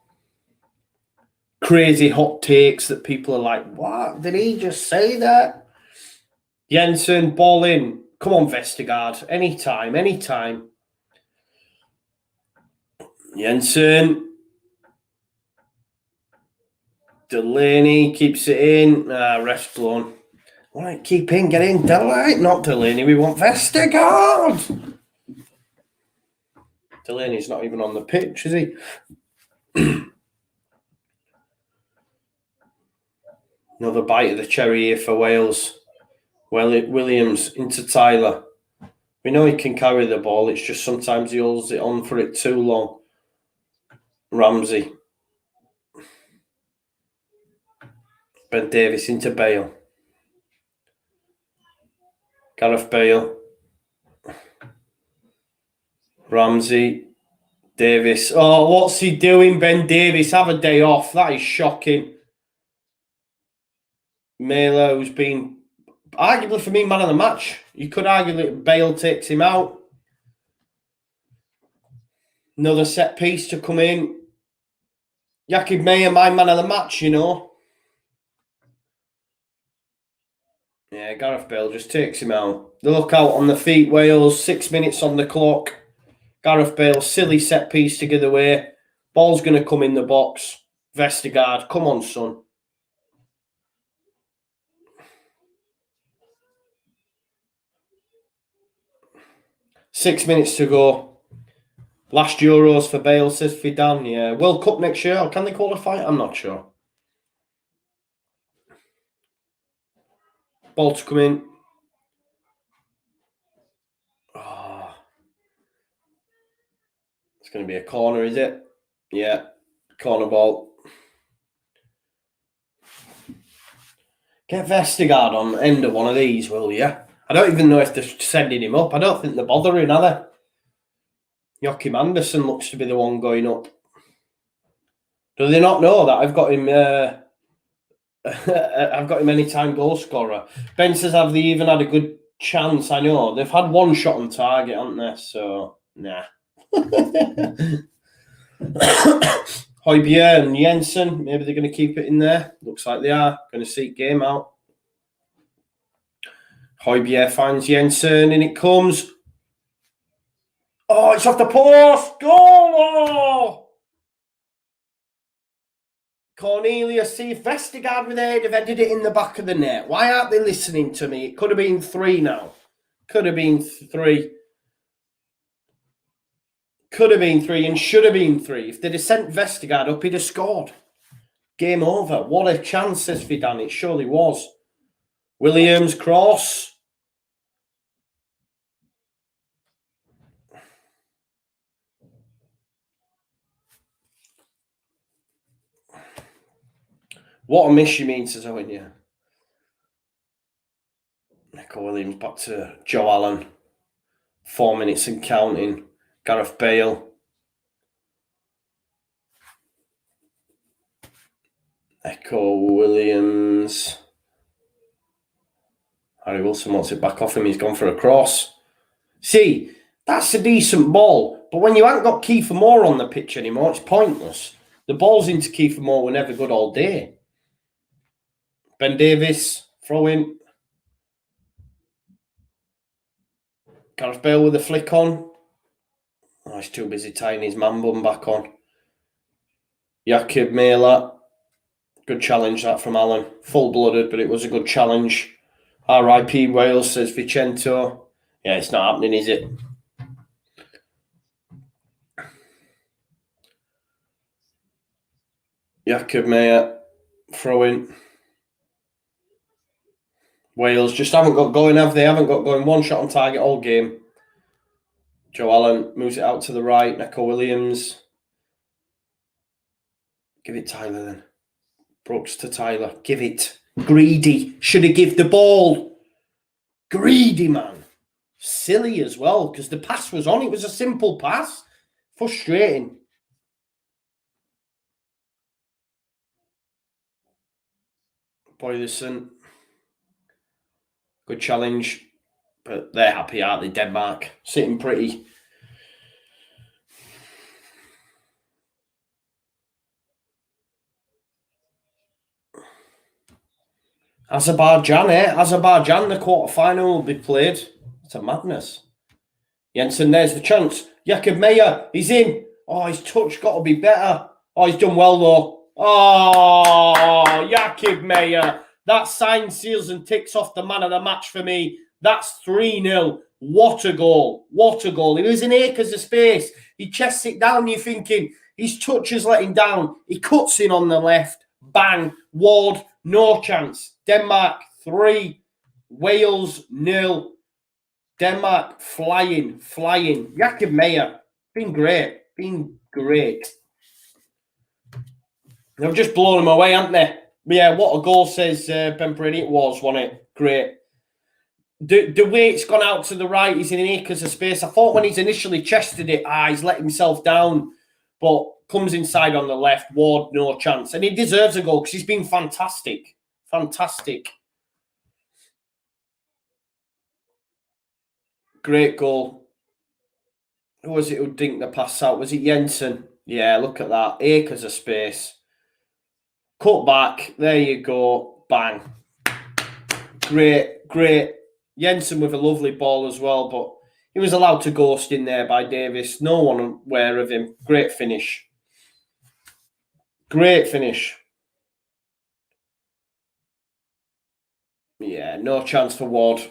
Crazy hot takes that people are like, what? Did he just say that? Jensen, ball in. Come on, Vestergaard. Anytime, anytime. Jensen. Delaney keeps it in. Rest blown. All right, keep in, get in. Delight, not Delaney. We want Vestergaard. Delaney's not even on the pitch, is he? Another bite of the cherry here for Wales. Williams into Tyler. We know he can carry the ball. It's just sometimes he holds it on for it too long. Ramsey. Ben Davies into Bale. Gareth Bale. Ramsey. Davies. Oh, what's he doing, Ben Davies? Have a day off. That is shocking. Mela, who's been arguably for me man of the match. You could argue that Bale takes him out. Another set piece to come in. Jakub Mayer, my man of the match, you know. Yeah, Gareth Bale just takes him out. The look out on the feet, Wales. 6 minutes on the clock. Gareth Bale, silly set piece to give away. Ball's going to come in the box. Vestergaard, come on, son. Six minutes to go. Last Euros for Bale, says Fidan. Yeah, World Cup next year. Can they qualify? I'm not sure. Ball to come in. Oh. It's going to be a corner, is it? Yeah, corner ball. Get Vestergaard on the end of one of these, will you? I don't even know if they're sending him up. I don't think they're bothering, are they? Joachim Andersen looks to be the one going up. Do they not know that I've got him? I've got him anytime goal scorer. Ben says, have they even had a good chance? I know they've had one shot on target, haven't they? So Nah. Højbjerg and Jensen, maybe they're going to keep it in there. Looks like they are. Going to see game out. Højbjerg finds Jensen, and it comes. Oh, it's off the post. Goal! Oh! Cornelius, see if Vestergaard were there, they've headed it in the back of the net. Why aren't they listening to me? It could have been 3 now. Could have been 3. Could have been 3 and should have been 3. If they'd have sent Vestergaard up, he'd have scored. Game over. What a chance, says Fidan. It surely was. Williams, cross. What a miss you mean, says Owen, yeah. Nico Williams back to Joe Allen. 4 minutes and counting. Gareth Bale. Echo Williams. Harry Wilson wants it back off him. He's gone for a cross. See, that's a decent ball. But when you haven't got Kiefer Moore on the pitch anymore, it's pointless. The balls into Kiefer Moore were never good all day. Ben Davies, throw in. Gareth Bale with a flick on. Oh, he's too busy tying his man bun back on. Jakub Mela. Good challenge that from Alan. Full-blooded, but it was a good challenge. R.I.P. Wales, says Vicento. Yeah, it's not happening, is it? Jakub Mela. Throw in. Wales just haven't got going, have they? Haven't got going. 1 shot on target all game. Joe Allen moves it out to the right. Nico Williams. Give it Tyler then. Brooks to Tyler. Give it. Greedy. Should have give the ball. Greedy, man. Silly as well, because the pass was on. It was a simple pass. Frustrating. Boyerson. Good challenge. But they're happy, aren't they? Denmark. Sitting pretty. Azerbaijan, Azerbaijan, the quarterfinal will be played. It's a madness. Jensen, there's the chance. Jakub Meyer, he's in. Oh, his touch got to be better. Oh, he's done well, though. Oh, Jakub Meyer. That sign, seals and ticks off the man of the match for me. That's 3-0. What a goal. What a goal. He was in acres of space. He chests it down. You're thinking, his touch is letting down. He cuts in on the left. Bang. Ward, no chance. Denmark, 3. Wales, 0. Denmark, flying. Jakub Meyer, been great. They've just blown him away, haven't they? Yeah, what a goal, says Ben Brady. It was, wasn't it? Great. The way it's gone out to the right, he's in acres of space. I thought when he's initially chested it, he's let himself down. But comes inside on the left. Ward, no chance. And he deserves a goal because he's been fantastic. Great goal. Who was it who dinked the pass out? Was it Jensen? Yeah, look at that. Acres of space. Cut back. There you go. Bang. Great. Jensen with a lovely ball as well, but he was allowed to ghost in there by Davis. No one aware of him. Great finish. Yeah, no chance for Ward.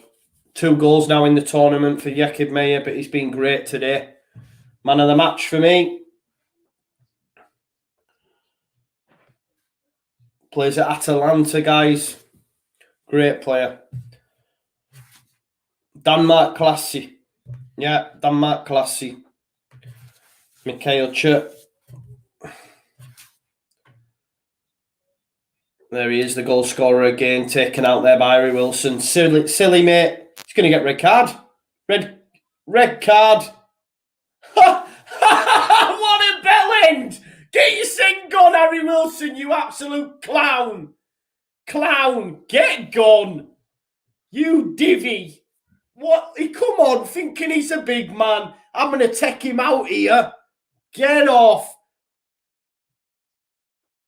2 goals now in the tournament for Jakub Meyer, but he's been great today. Man of the match for me. Plays at Atalanta, guys. Great player. Denmark classy. Yeah, Denmark classy. Mikhail Chut. There he is, the goal scorer again, taken out there by Harry Wilson. Silly mate. He's going to get red card. Red card. What a bell end! Get your sing gun, Harry Wilson, you absolute clown. Get gone. You divvy. What? He come on, thinking he's a big man. I'm going to take him out here. Get off.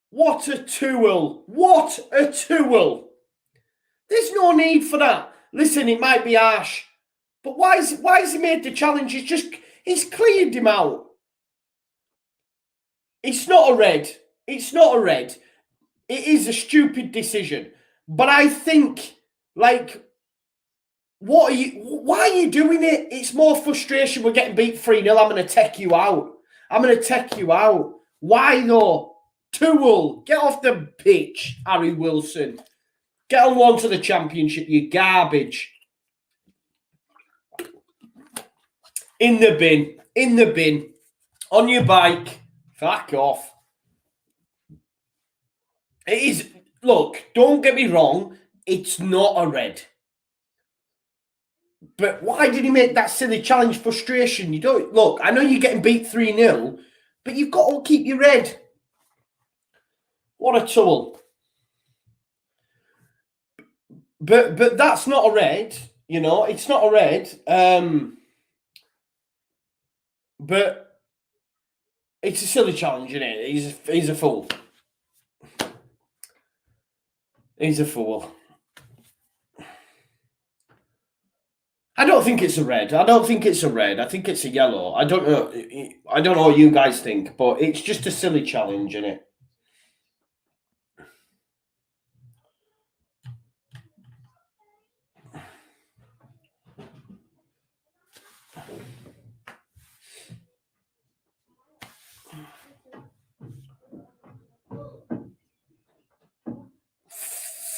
What a tool. What a tool. There's no need for that. Listen, it might be harsh. But why has he made the challenge? He's cleared him out. It's not a red. It's not a red. It is a stupid decision. But I think, like, why are you doing it? It's more frustration. We're getting beat 3-0. I'm going to take you out. I'm going to take you out. Why though? Tool, get off the pitch, Harry Wilson. Get on loan to the Championship, you garbage. In the bin. In the bin. On your bike. Fuck off. It is, look, don't get me wrong, it's not a red. But why did he make that silly challenge? Frustration. You don't, look, I know you're getting beat 3-0, but you've got to keep your red. What a tool. But that's not a red, you know, it's not a red. But it's a silly challenge, isn't it? He's a fool. He's a fool. I don't think it's a red. I don't think it's a red. I think it's a yellow. I don't know. I don't know what you guys think, but it's just a silly challenge, isn't it?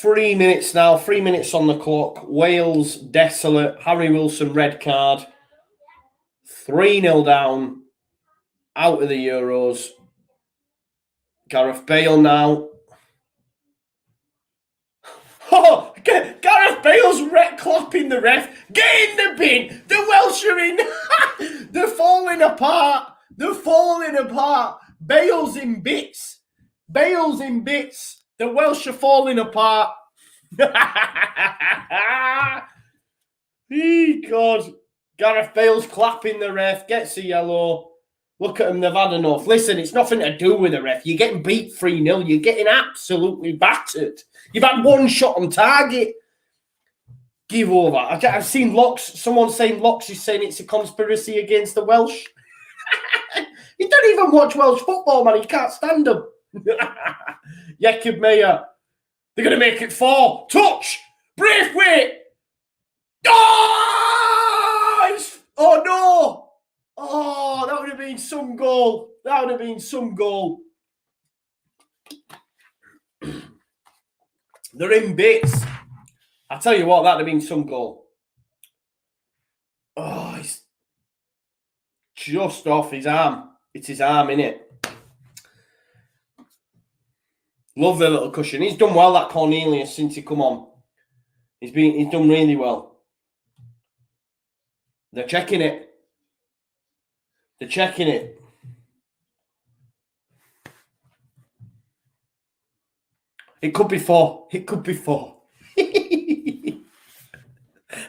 Three minutes now, 3 minutes on the clock. Wales desolate. Harry Wilson red card. 3-0 down. Out of the Euros. Gareth Bale now. Oh, Gareth Bale's clapping the ref. Get in the bin. The Welsh are in. They're falling apart. They're falling apart. Bale's in bits. Bale's in bits. The Welsh are falling apart. God. Gareth Bale's clapping the ref. Gets a yellow. Look at them. They've had enough. Listen, it's nothing to do with the ref. You're getting beat 3-0. You're getting absolutely battered. You've had one shot on target. Give over. I've seen Locks. Someone saying Locks is saying it's a conspiracy against the Welsh. He don't even watch Welsh football, man. He can't stand them. Jakob Meyer. They're going to make it 4. Touch. Braithwaite. Oh! Oh, no. Oh, that would have been some goal. That would have been some goal. They're in bits. I tell you what, that would have been some goal. Oh, it's just off his arm. It's his arm, innit? Love the little cushion. He's done well, that Cornelius, since he come on. He's done really well. They're checking it. They're checking it. It could be 4. It could be 4.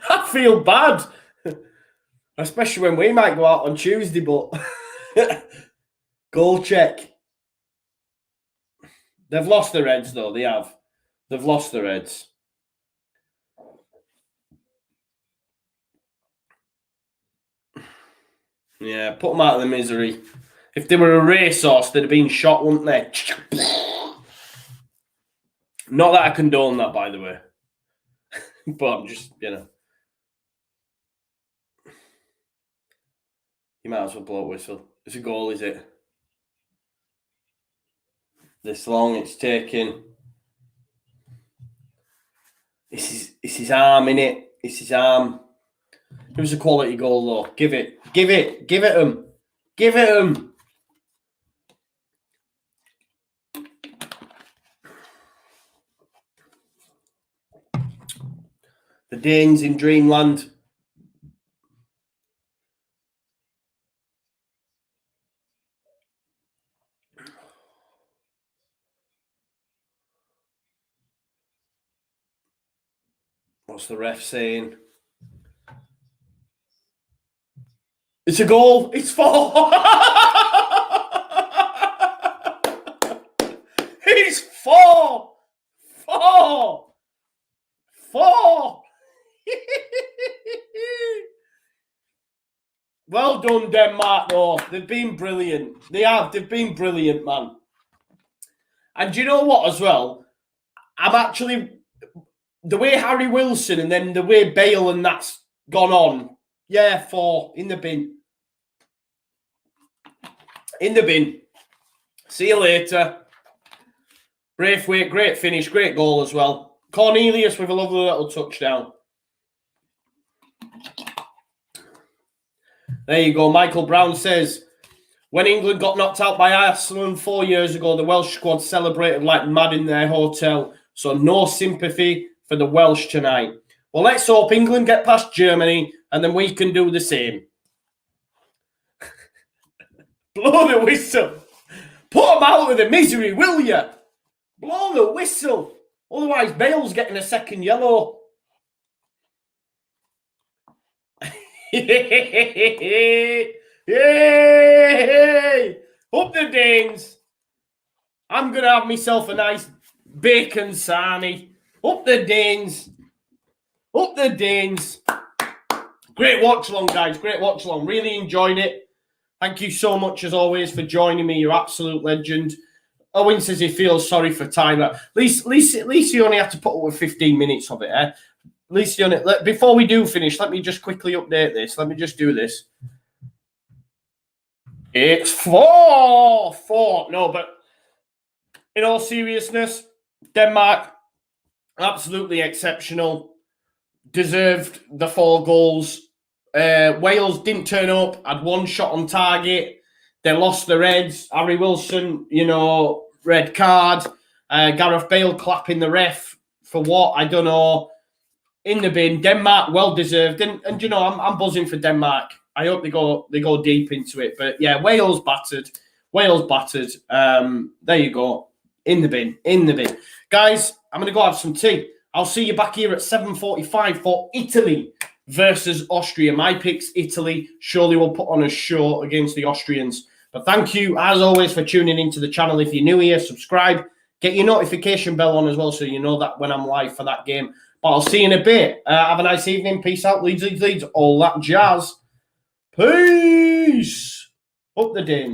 I feel bad. Especially when we might go out on Tuesday, but goal check. They've lost the Reds, though. They have. They've lost the Reds. Yeah, put them out of the misery. If they were a racehorse, they'd have been shot, wouldn't they? Not that I condone that, by the way. But I'm just, you know. You might as well blow a whistle. It's a goal, is it? This long it's taken. It's his arm, innit? It's his arm. It was a quality goal, though. Give it. Give it. Give it him. Give it him. The Danes in dreamland. What's the ref saying? It's a goal. It's 4. It's 4. 4. 4. Well done, Denmark, though. They've been brilliant. They have. They've been brilliant, man. And do you know what, as well? I'm actually... The way Harry Wilson and then the way Bale and that's gone on. Yeah, 4. In the bin. In the bin. See you later. Braithwaite, great finish. Great goal as well. Cornelius with a lovely little touchdown. There you go. Michael Brown says, when England got knocked out by Iceland 4 years ago, the Welsh squad celebrated like mad in their hotel. So no sympathy for the Welsh tonight. Well, let's hope England get past Germany and then we can do the same. Blow the whistle. Put them out of the misery, will you? Blow the whistle. Otherwise, Bale's getting a second yellow. Yay! Up the Danes. I'm going to have myself a nice bacon sarnie. Up the Danes. Up the Danes. Great watch along, guys. Great watch along. Really enjoyed it. Thank you so much, as always, for joining me. You're absolute legend. Owen says he feels sorry for Tyler. At least you only have to put up with 15 minutes of it, eh? At least you only... Before we do finish, let me just quickly update this. Let me just do this. It's 4-4. No, but in all seriousness, Denmark, absolutely exceptional. Deserved the 4 goals. Wales didn't turn up, had 1 shot on target. They lost their heads. Harry Wilson, red card. Gareth Bale clapping the ref for what? I don't know. In the bin. Denmark, well deserved. And I'm buzzing for Denmark. I hope they go deep into it. But yeah, Wales battered. There you go. In the bin. Guys, I'm going to go have some tea. I'll see you back here at 7:45 for Italy versus Austria. My pick's Italy. Surely we'll put on a show against the Austrians. But thank you, as always, for tuning into the channel. If you're new here, subscribe. Get your notification bell on as well so you know that when I'm live for that game. But I'll see you in a bit. Have a nice evening. Peace out. Leeds. All that jazz. Peace. Up the Danes.